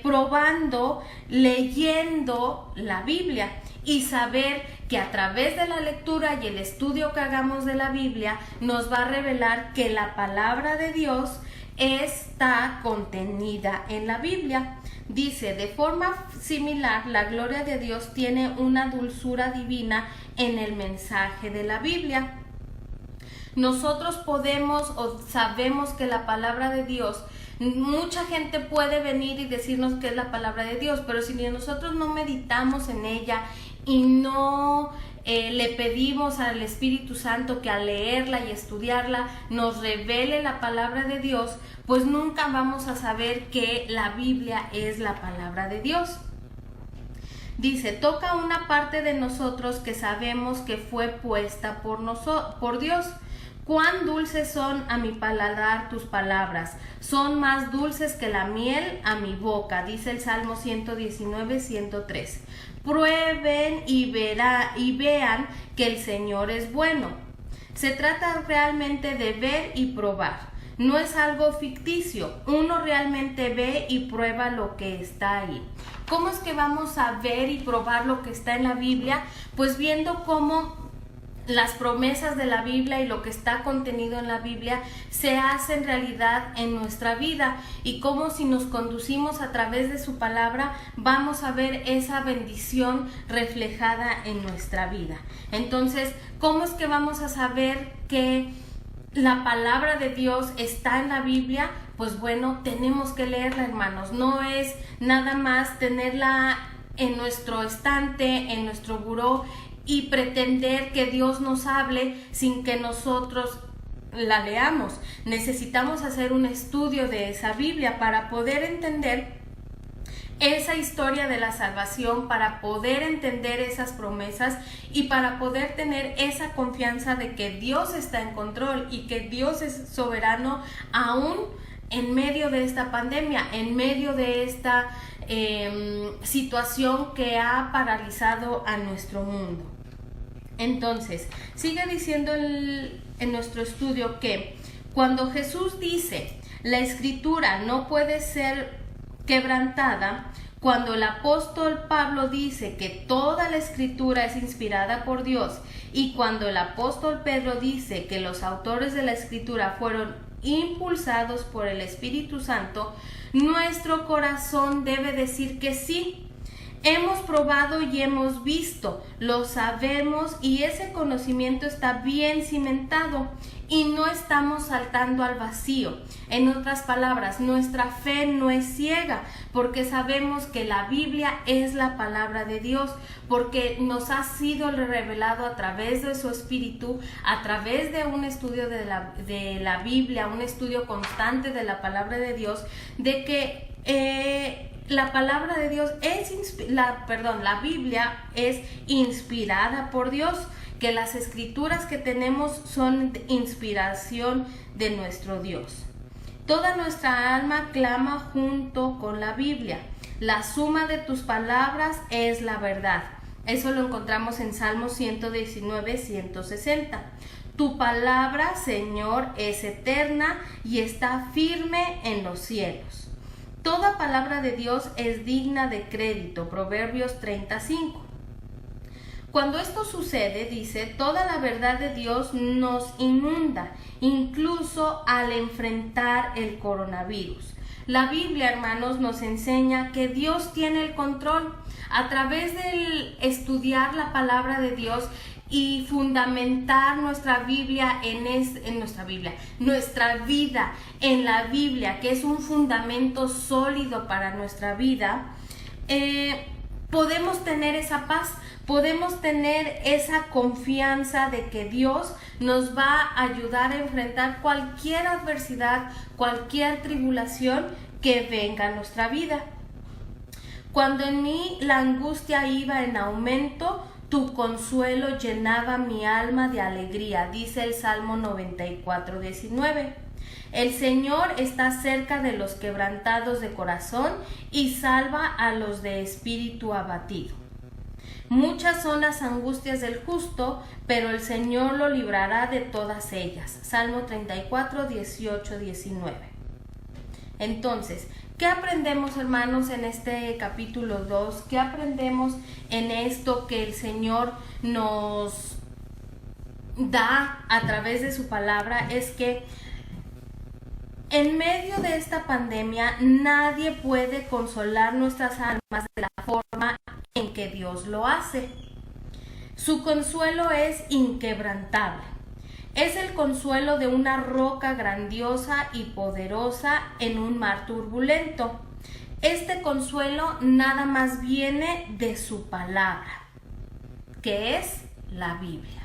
probando, leyendo la Biblia y saber que a través de la lectura y el estudio que hagamos de la Biblia nos va a revelar que la palabra de Dios está contenida en la Biblia. Dice, de forma similar, la gloria de Dios tiene una dulzura divina en el mensaje de la Biblia. Nosotros podemos o sabemos que la palabra de Dios, mucha gente puede venir y decirnos que es la palabra de Dios, pero si nosotros no meditamos en ella y no le pedimos al Espíritu Santo que al leerla y estudiarla nos revele la palabra de Dios, pues nunca vamos a saber que la Biblia es la palabra de Dios. Dice, toca una parte de nosotros que sabemos que fue puesta por Dios. Cuán dulces son a mi paladar tus palabras, son más dulces que la miel a mi boca, dice el Salmo 119, 103. Prueben y vean que el Señor es bueno. Se trata realmente de ver y probar. No es algo ficticio. Uno realmente ve y prueba lo que está ahí. ¿Cómo es que vamos a ver y probar lo que está en la Biblia? Pues viendo cómo las promesas de la Biblia y lo que está contenido en la Biblia se hacen realidad en nuestra vida, y cómo si nos conducimos a través de su palabra vamos a ver esa bendición reflejada en nuestra vida. Entonces, ¿cómo es que vamos a saber que la palabra de Dios está en la Biblia? Pues bueno, tenemos que leerla, hermanos. No es nada más tenerla en nuestro estante, en nuestro buró, y pretender que Dios nos hable sin que nosotros la leamos. Necesitamos hacer un estudio de esa Biblia para poder entender esa historia de la salvación, para poder entender esas promesas y para poder tener esa confianza de que Dios está en control y que Dios es soberano aún en medio de esta pandemia, en medio de esta situación que ha paralizado a nuestro mundo. Entonces, sigue diciendo en nuestro estudio que cuando Jesús dice la escritura no puede ser quebrantada, cuando el apóstol Pablo dice que toda la escritura es inspirada por Dios, y cuando el apóstol Pedro dice que los autores de la escritura fueron impulsados por el Espíritu Santo, nuestro corazón debe decir que sí. Hemos probado y hemos visto, lo sabemos, y ese conocimiento está bien cimentado y no estamos saltando al vacío. En otras palabras, nuestra fe no es ciega, porque sabemos que la Biblia es la palabra de Dios, porque nos ha sido revelado a través de su Espíritu, a través de un estudio de la Biblia, un estudio constante de la palabra de Dios, de que la palabra de Dios la Biblia es inspirada por Dios, que las escrituras que tenemos son de inspiración de nuestro Dios. Toda nuestra alma clama junto con la Biblia. La suma de tus palabras es la verdad. Eso lo encontramos en Salmo 119, 160. Tu palabra, Señor, es eterna y está firme en los cielos. Toda palabra de Dios es digna de crédito. Proverbios 35. Cuando esto sucede, dice, toda la verdad de Dios nos inunda, incluso al enfrentar el coronavirus. La Biblia, hermanos, nos enseña que Dios tiene el control. A través del estudiar la palabra de Dios y fundamentar nuestra Biblia nuestra vida en la Biblia, que es un fundamento sólido para nuestra vida, podemos tener esa paz, podemos tener esa confianza de que Dios nos va a ayudar a enfrentar cualquier adversidad, cualquier tribulación que venga a nuestra vida. Cuando en mí la angustia iba en aumento, tu consuelo llenaba mi alma de alegría, dice el Salmo 94, 19. El Señor está cerca de los quebrantados de corazón y salva a los de espíritu abatido. Muchas son las angustias del justo, pero el Señor lo librará de todas ellas. Salmo 34, 18, 19. Entonces, ¿qué aprendemos, hermanos, en este capítulo 2? ¿Qué aprendemos en esto que el Señor nos da a través de su palabra? Es que en medio de esta pandemia nadie puede consolar nuestras almas de la forma en que Dios lo hace. Su consuelo es inquebrantable. Es el consuelo de una roca grandiosa y poderosa en un mar turbulento. Este consuelo nada más viene de su palabra, que es la Biblia.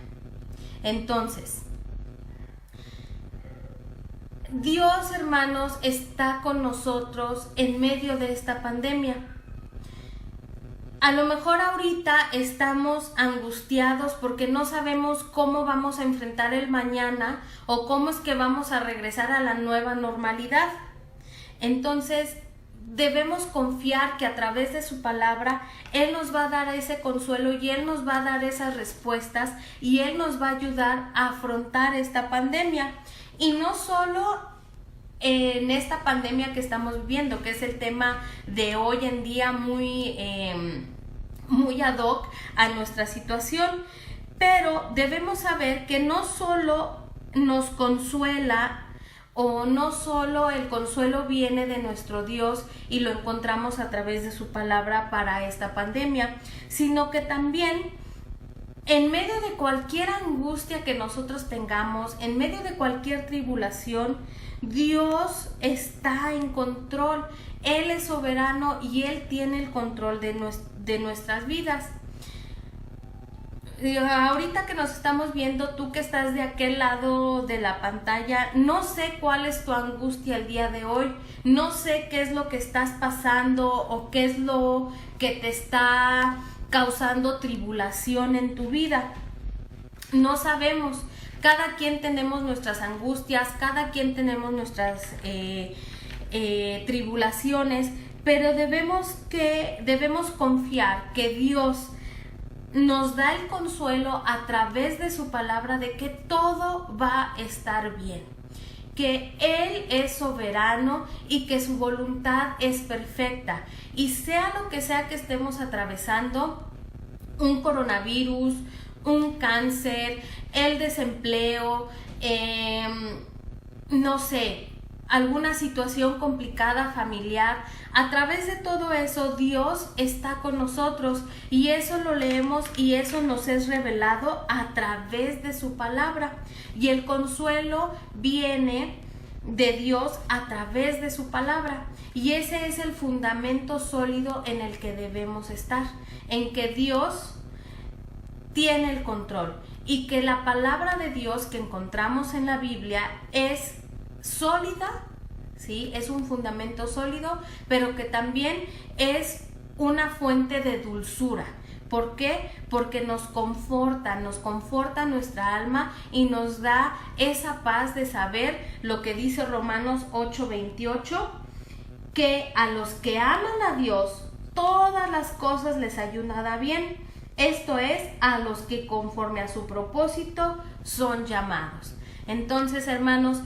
Entonces, Dios, hermanos, está con nosotros en medio de esta pandemia. A lo mejor ahorita estamos angustiados porque no sabemos cómo vamos a enfrentar el mañana o cómo es que vamos a regresar a la nueva normalidad. Entonces, debemos confiar que a través de su palabra Él nos va a dar ese consuelo y Él nos va a dar esas respuestas y Él nos va a ayudar a afrontar esta pandemia. Y no solo en esta pandemia que estamos viviendo, que es el tema de hoy en día muy ad hoc a nuestra situación, pero debemos saber que no solo nos consuela o no solo el consuelo viene de nuestro Dios y lo encontramos a través de su palabra para esta pandemia, sino que también en medio de cualquier angustia que nosotros tengamos, en medio de cualquier tribulación, Dios está en control. Él es soberano y Él tiene el control de nuestras vidas. Ahorita que nos estamos viendo, tú que estás de aquel lado de la pantalla, no sé cuál es tu angustia el día de hoy, no sé qué es lo que estás pasando o qué es lo que te está causando tribulación en tu vida. No sabemos, cada quien tenemos nuestras angustias, cada quien tenemos nuestras tribulaciones, pero debemos confiar que Dios nos da el consuelo a través de su palabra de que todo va a estar bien, que Él es soberano y que su voluntad es perfecta. Y sea lo que sea que estemos atravesando, un coronavirus, un cáncer, el desempleo, no sé, alguna situación complicada familiar, a través de todo eso Dios está con nosotros y eso lo leemos y eso nos es revelado a través de su palabra. Y el consuelo viene de Dios a través de su palabra. Y ese es el fundamento sólido en el que debemos estar, en que Dios tiene el control y que la palabra de Dios que encontramos en la Biblia es sólida, ¿sí? Es un fundamento sólido, pero que también es una fuente de dulzura. ¿Por qué? Porque nos conforta nuestra alma y nos da esa paz de saber lo que dice Romanos 8:28, que a los que aman a Dios, todas las cosas les ayudan a bien. Esto es, a los que conforme a su propósito son llamados. Entonces, hermanos,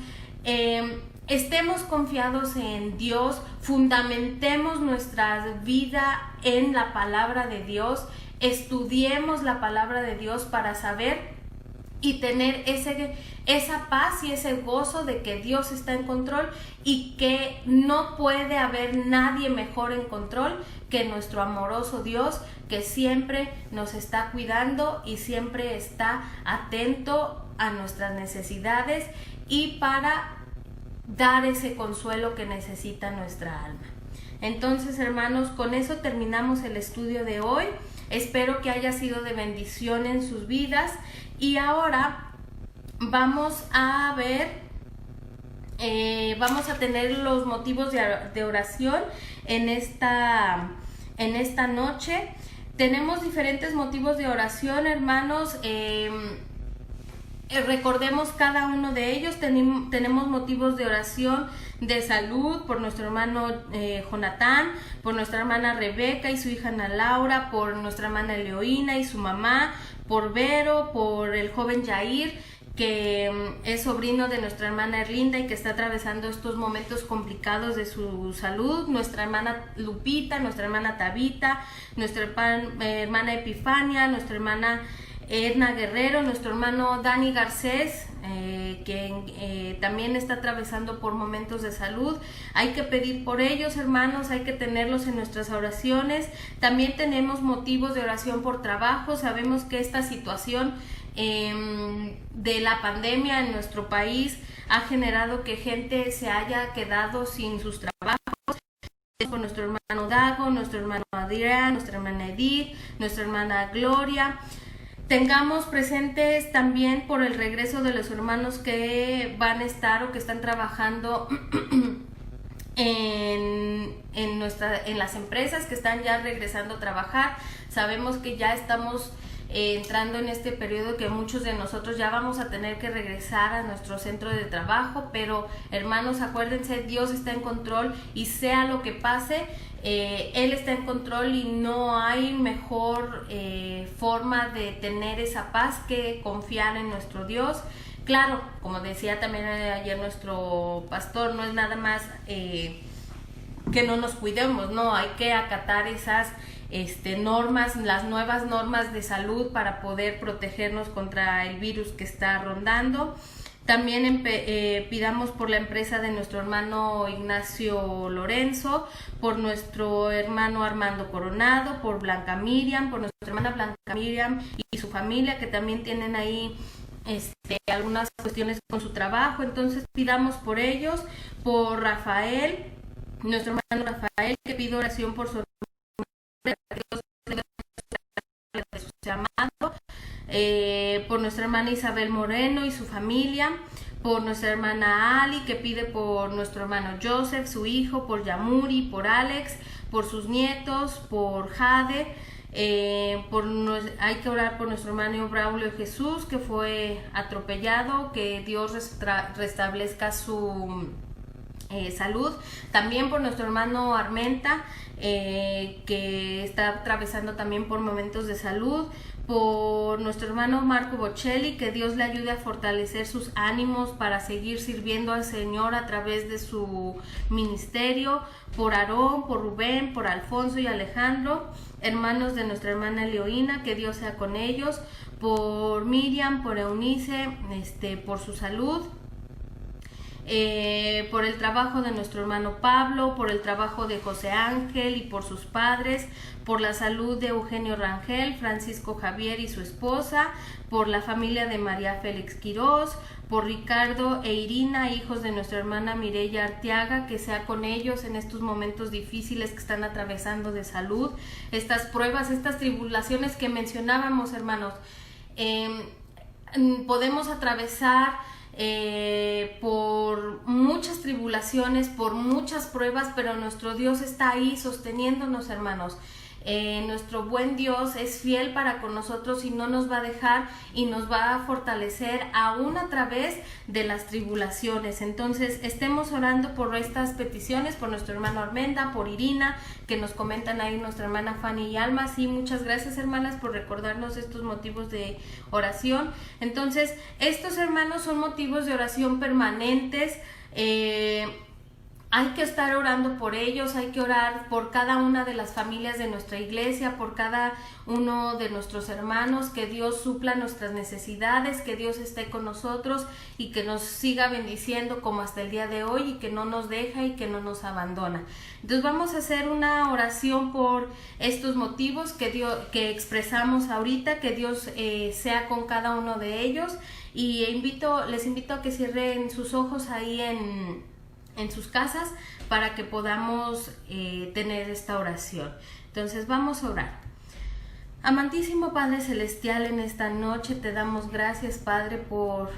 estemos confiados en Dios, fundamentemos nuestra vida en la palabra de Dios, estudiemos la palabra de Dios para saber y tener esa paz y ese gozo de que Dios está en control y que no puede haber nadie mejor en control que nuestro amoroso Dios, que siempre nos está cuidando y siempre está atento a nuestras necesidades y para dar ese consuelo que necesita nuestra alma. Entonces, hermanos, con eso terminamos el estudio de hoy. Espero que haya sido de bendición en sus vidas. Y ahora vamos a ver, vamos a tener los motivos de oración en esta noche. Tenemos diferentes motivos de oración, hermanos. Recordemos cada uno de ellos. Tenemos motivos de oración de salud por nuestro hermano Jonatán, por nuestra hermana Rebeca y su hija Ana Laura, por nuestra hermana Leoína y su mamá, por Vero, por el joven Jair, que es sobrino de nuestra hermana Erlinda y que está atravesando estos momentos complicados de su salud, nuestra hermana Lupita, nuestra hermana Tabita, nuestra hermana Epifania, nuestra hermana Edna Guerrero, nuestro hermano Dani Garcés, que también está atravesando por momentos de salud. Hay que pedir por ellos, hermanos, hay que tenerlos en nuestras oraciones. También tenemos motivos de oración por trabajo. Sabemos que esta situación de la pandemia en nuestro país ha generado que gente se haya quedado sin sus trabajos. Por nuestro hermano Dago, nuestro hermano Adrián, nuestra hermana Edith, nuestra hermana Gloria. Tengamos presentes también por el regreso de los hermanos que van a estar o que están trabajando en las empresas, que están ya regresando a trabajar. Sabemos que ya estamos entrando en este periodo que muchos de nosotros ya vamos a tener que regresar a nuestro centro de trabajo, pero hermanos, acuérdense, Dios está en control y sea lo que pase, Él está en control y no hay mejor forma de tener esa paz que confiar en nuestro Dios. Claro, como decía también ayer nuestro pastor, no es nada más que no nos cuidemos, no, hay que acatar esas normas, las nuevas normas de salud para poder protegernos contra el virus que está rondando. También pidamos por la empresa de nuestro hermano Ignacio Lorenzo, por nuestro hermano Armando Coronado, por Blanca Miriam, por nuestra hermana Blanca Miriam y su familia, que también tienen ahí algunas cuestiones con su trabajo. Entonces pidamos por ellos, por Rafael, nuestro hermano Rafael, que pide oración por su llamado, por nuestra hermana Isabel Moreno y su familia, por nuestra hermana Ali, que pide por nuestro hermano Joseph, su hijo, por Yamuri, por Alex, por sus nietos, por Jade, hay que orar por nuestro hermano Braulio Jesús, que fue atropellado, que Dios restablezca su salud. También por nuestro hermano Armenta, que está atravesando también por momentos de salud. Por nuestro hermano Marco Bocelli, que Dios le ayude a fortalecer sus ánimos para seguir sirviendo al Señor a través de su ministerio. Por Aarón, por Rubén, por Alfonso y Alejandro, hermanos de nuestra hermana Leoína, que Dios sea con ellos. Por Miriam, por Eunice, por su salud. Por el trabajo de nuestro hermano Pablo, por el trabajo de José Ángel y por sus padres, por la salud de Eugenio Rangel, Francisco Javier y su esposa, por la familia de María Félix Quirós, por Ricardo e Irina, hijos de nuestra hermana Mireya Arteaga, que sea con ellos en estos momentos difíciles que están atravesando de salud, estas pruebas, estas tribulaciones que mencionábamos, hermanos. Podemos atravesar por muchas tribulaciones, por muchas pruebas, pero nuestro Dios está ahí sosteniéndonos, hermanos. Nuestro buen Dios es fiel para con nosotros y no nos va a dejar y nos va a fortalecer aún a través de las tribulaciones. Entonces estemos orando por estas peticiones, por nuestro hermano Armenda, por Irina, que nos comentan ahí nuestra hermana Fanny y Alma. Sí, muchas gracias, hermanas, por recordarnos estos motivos de oración. Entonces estos, hermanos, son motivos de oración permanentes. Hay que estar orando por ellos, hay que orar por cada una de las familias de nuestra iglesia, por cada uno de nuestros hermanos, que Dios supla nuestras necesidades, que Dios esté con nosotros y que nos siga bendiciendo como hasta el día de hoy y que no nos deja y que no nos abandona. Entonces vamos a hacer una oración por estos motivos que expresamos ahorita, que Dios sea con cada uno de ellos, y les invito a que cierren sus ojos ahí en sus casas para que podamos tener esta oración. Entonces vamos a orar. Amantísimo Padre Celestial, en esta noche te damos gracias, Padre, por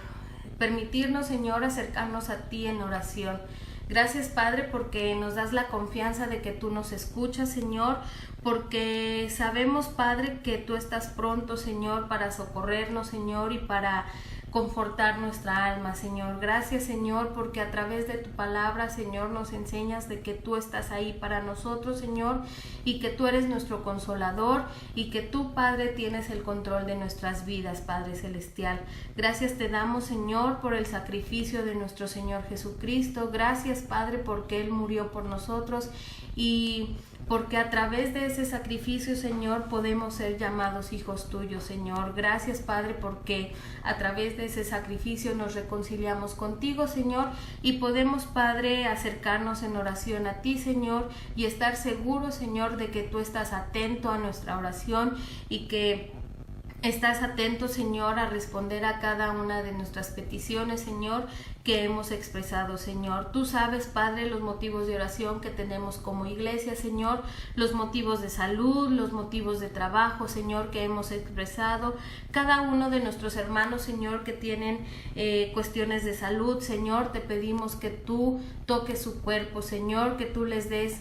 permitirnos, Señor, acercarnos a ti en oración. Gracias, Padre, porque nos das la confianza de que tú nos escuchas, Señor, porque sabemos, Padre, que tú estás pronto, Señor, para socorrernos, Señor, y para confortar nuestra alma, Señor. Gracias, Señor, porque a través de tu palabra, Señor, nos enseñas de que tú estás ahí para nosotros, Señor, y que tú eres nuestro consolador y que tú, Padre, tienes el control de nuestras vidas, Padre Celestial. Gracias te damos, Señor, por el sacrificio de nuestro Señor Jesucristo. Gracias, Padre, porque Él murió por nosotros y porque a través de ese sacrificio, Señor, podemos ser llamados hijos tuyos, Señor. Gracias, Padre, porque a través de ese sacrificio nos reconciliamos contigo, Señor, y podemos, Padre, acercarnos en oración a ti, Señor, y estar seguros, Señor, de que tú estás atento a nuestra oración y que estás atento, Señor, a responder a cada una de nuestras peticiones, Señor, que hemos expresado, Señor. Tú sabes, Padre, los motivos de oración que tenemos como iglesia, Señor, los motivos de salud, los motivos de trabajo, Señor, que hemos expresado. Cada uno de nuestros hermanos, Señor, que tienen cuestiones de salud, Señor, te pedimos que tú toques su cuerpo, Señor, que tú les des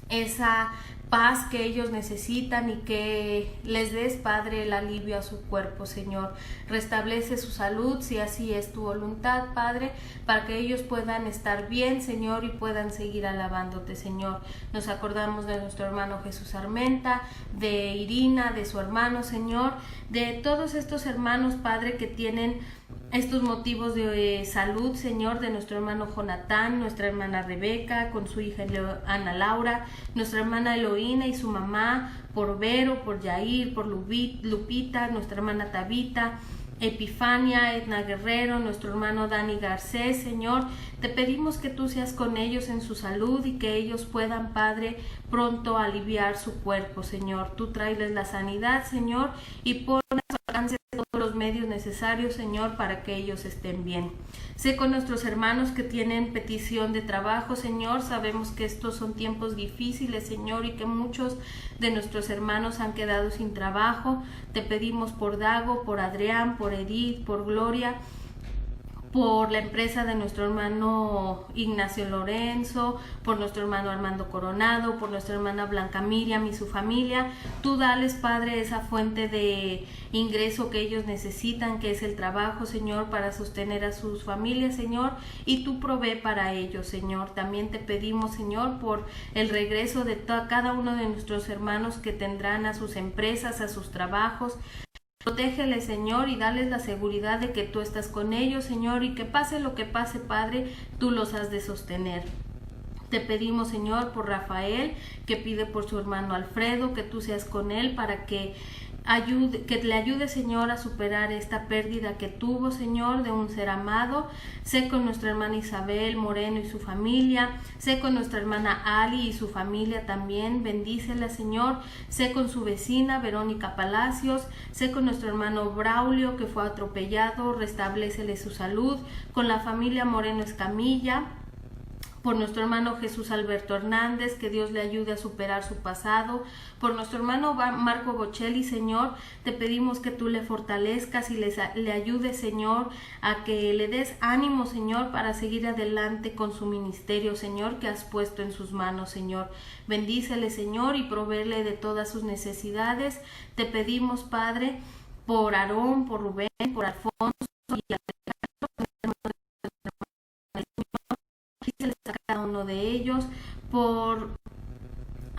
esa paz que ellos necesitan y que les des, Padre, el alivio a su cuerpo, Señor. Restablece su salud, si así es tu voluntad, Padre, para que ellos puedan estar bien, Señor, y puedan seguir alabándote, Señor. Nos acordamos de nuestro hermano Jesús Armenta, de Irina, de su hermano, Señor, de todos estos hermanos, Padre, que tienen estos motivos de salud, Señor, de nuestro hermano Jonatán, nuestra hermana Rebeca, con su hija Ana Laura, nuestra hermana Eloína y su mamá, por Vero, por Yair, por Lupita, nuestra hermana Tabita, Epifania, Edna Guerrero, nuestro hermano Dani Garcés, Señor. Te pedimos que tú seas con ellos en su salud y que ellos puedan, Padre, pronto aliviar su cuerpo, Señor. Tú tráeles la sanidad, Señor, y pon a su alcance todos los medios necesarios, Señor, para que ellos estén bien. Sé con nuestros hermanos que tienen petición de trabajo, Señor. Sabemos que estos son tiempos difíciles, Señor, y que muchos de nuestros hermanos han quedado sin trabajo. Te pedimos por Dago, por Adrián, por Edith, por Gloria, por la empresa de nuestro hermano Ignacio Lorenzo, por nuestro hermano Armando Coronado, por nuestra hermana Blanca Miriam y su familia. Tú dales, Padre, esa fuente de ingreso que ellos necesitan, que es el trabajo, Señor, para sostener a sus familias, Señor, y tú provee para ellos, Señor. También te pedimos, Señor, por el regreso de cada uno de nuestros hermanos que tendrán a sus empresas, a sus trabajos. Protégeles, Señor, y dales la seguridad de que tú estás con ellos, Señor, y que pase lo que pase, Padre, tú los has de sostener. Te pedimos, Señor, por Rafael, que pide por su hermano Alfredo, que tú seas con él para que le ayude, Señor, a superar esta pérdida que tuvo, Señor, de un ser amado. Sé con nuestra hermana Isabel Moreno y su familia. Sé con nuestra hermana Ali y su familia también. Bendícela, Señor. Sé con su vecina Verónica Palacios. Sé con nuestro hermano Braulio, que fue atropellado. Restablécele su salud. Con la familia Moreno Escamilla, por nuestro hermano Jesús Alberto Hernández, que Dios le ayude a superar su pasado, por nuestro hermano Marco Bocelli, Señor, te pedimos que tú le fortalezcas y le ayudes, Señor, a que le des ánimo, Señor, para seguir adelante con su ministerio, Señor, que has puesto en sus manos, Señor. Bendícele, Señor, y proveerle de todas sus necesidades. Te pedimos, Padre, por Aarón, por Rubén, por Alfonso y a cada uno de ellos, por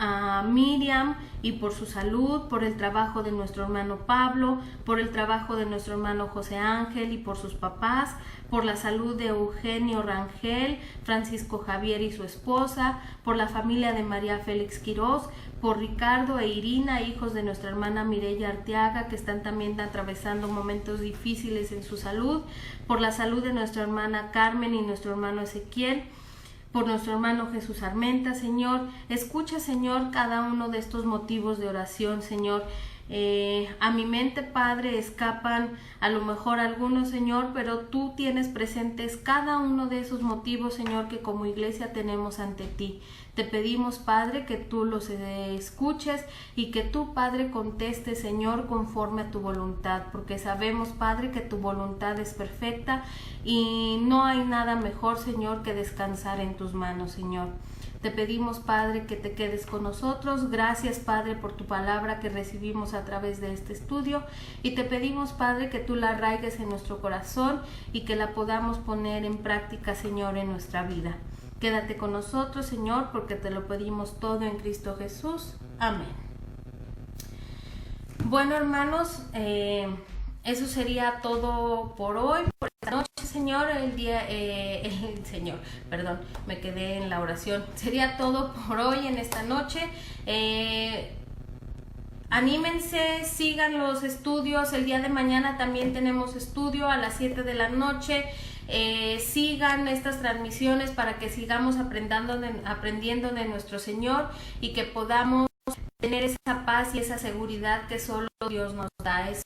a Miriam y por su salud, por el trabajo de nuestro hermano Pablo, por el trabajo de nuestro hermano José Ángel y por sus papás, por la salud de Eugenio Rangel, Francisco Javier y su esposa, por la familia de María Félix Quirós, por Ricardo e Irina, hijos de nuestra hermana Mireya Arteaga, que están también atravesando momentos difíciles en su salud, por la salud de nuestra hermana Carmen y nuestro hermano Ezequiel, por nuestro hermano Jesús Armenta, Señor. Escucha, Señor, cada uno de estos motivos de oración, Señor. A mi mente, Padre, escapan a lo mejor algunos, Señor, pero tú tienes presentes cada uno de esos motivos, Señor, que como iglesia tenemos ante ti. Te pedimos, Padre, que tú los escuches y que tú, Padre, contestes, Señor, conforme a tu voluntad, porque sabemos, Padre, que tu voluntad es perfecta y no hay nada mejor, Señor, que descansar en tus manos, Señor. Te pedimos, Padre, que te quedes con nosotros. Gracias, Padre, por tu palabra que recibimos a través de este estudio. Y te pedimos, Padre, que tú la arraigues en nuestro corazón y que la podamos poner en práctica, Señor, en nuestra vida. Quédate con nosotros, Señor, porque te lo pedimos todo en Cristo Jesús. Amén. Bueno, hermanos, eso sería todo por hoy, por esta noche, Señor. Me quedé en la oración. Sería todo por hoy en esta noche. Anímense, sigan los estudios. El día de mañana también tenemos estudio a las 7 de la noche. Sigan estas transmisiones para que sigamos aprendiendo de nuestro Señor y que podamos tener esa paz y esa seguridad que solo Dios nos da. Es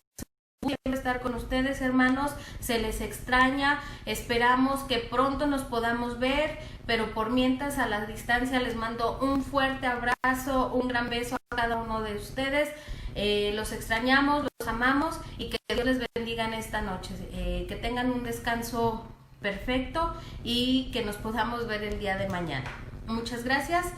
muy bien estar con ustedes, hermanos. Se les extraña. Esperamos que pronto nos podamos ver, pero por mientras, a la distancia, les mando un fuerte abrazo, un gran beso a cada uno de ustedes. Los extrañamos, los amamos y que Dios les bendiga en esta noche. Que tengan un descanso perfecto y que nos podamos ver el día de mañana. Muchas gracias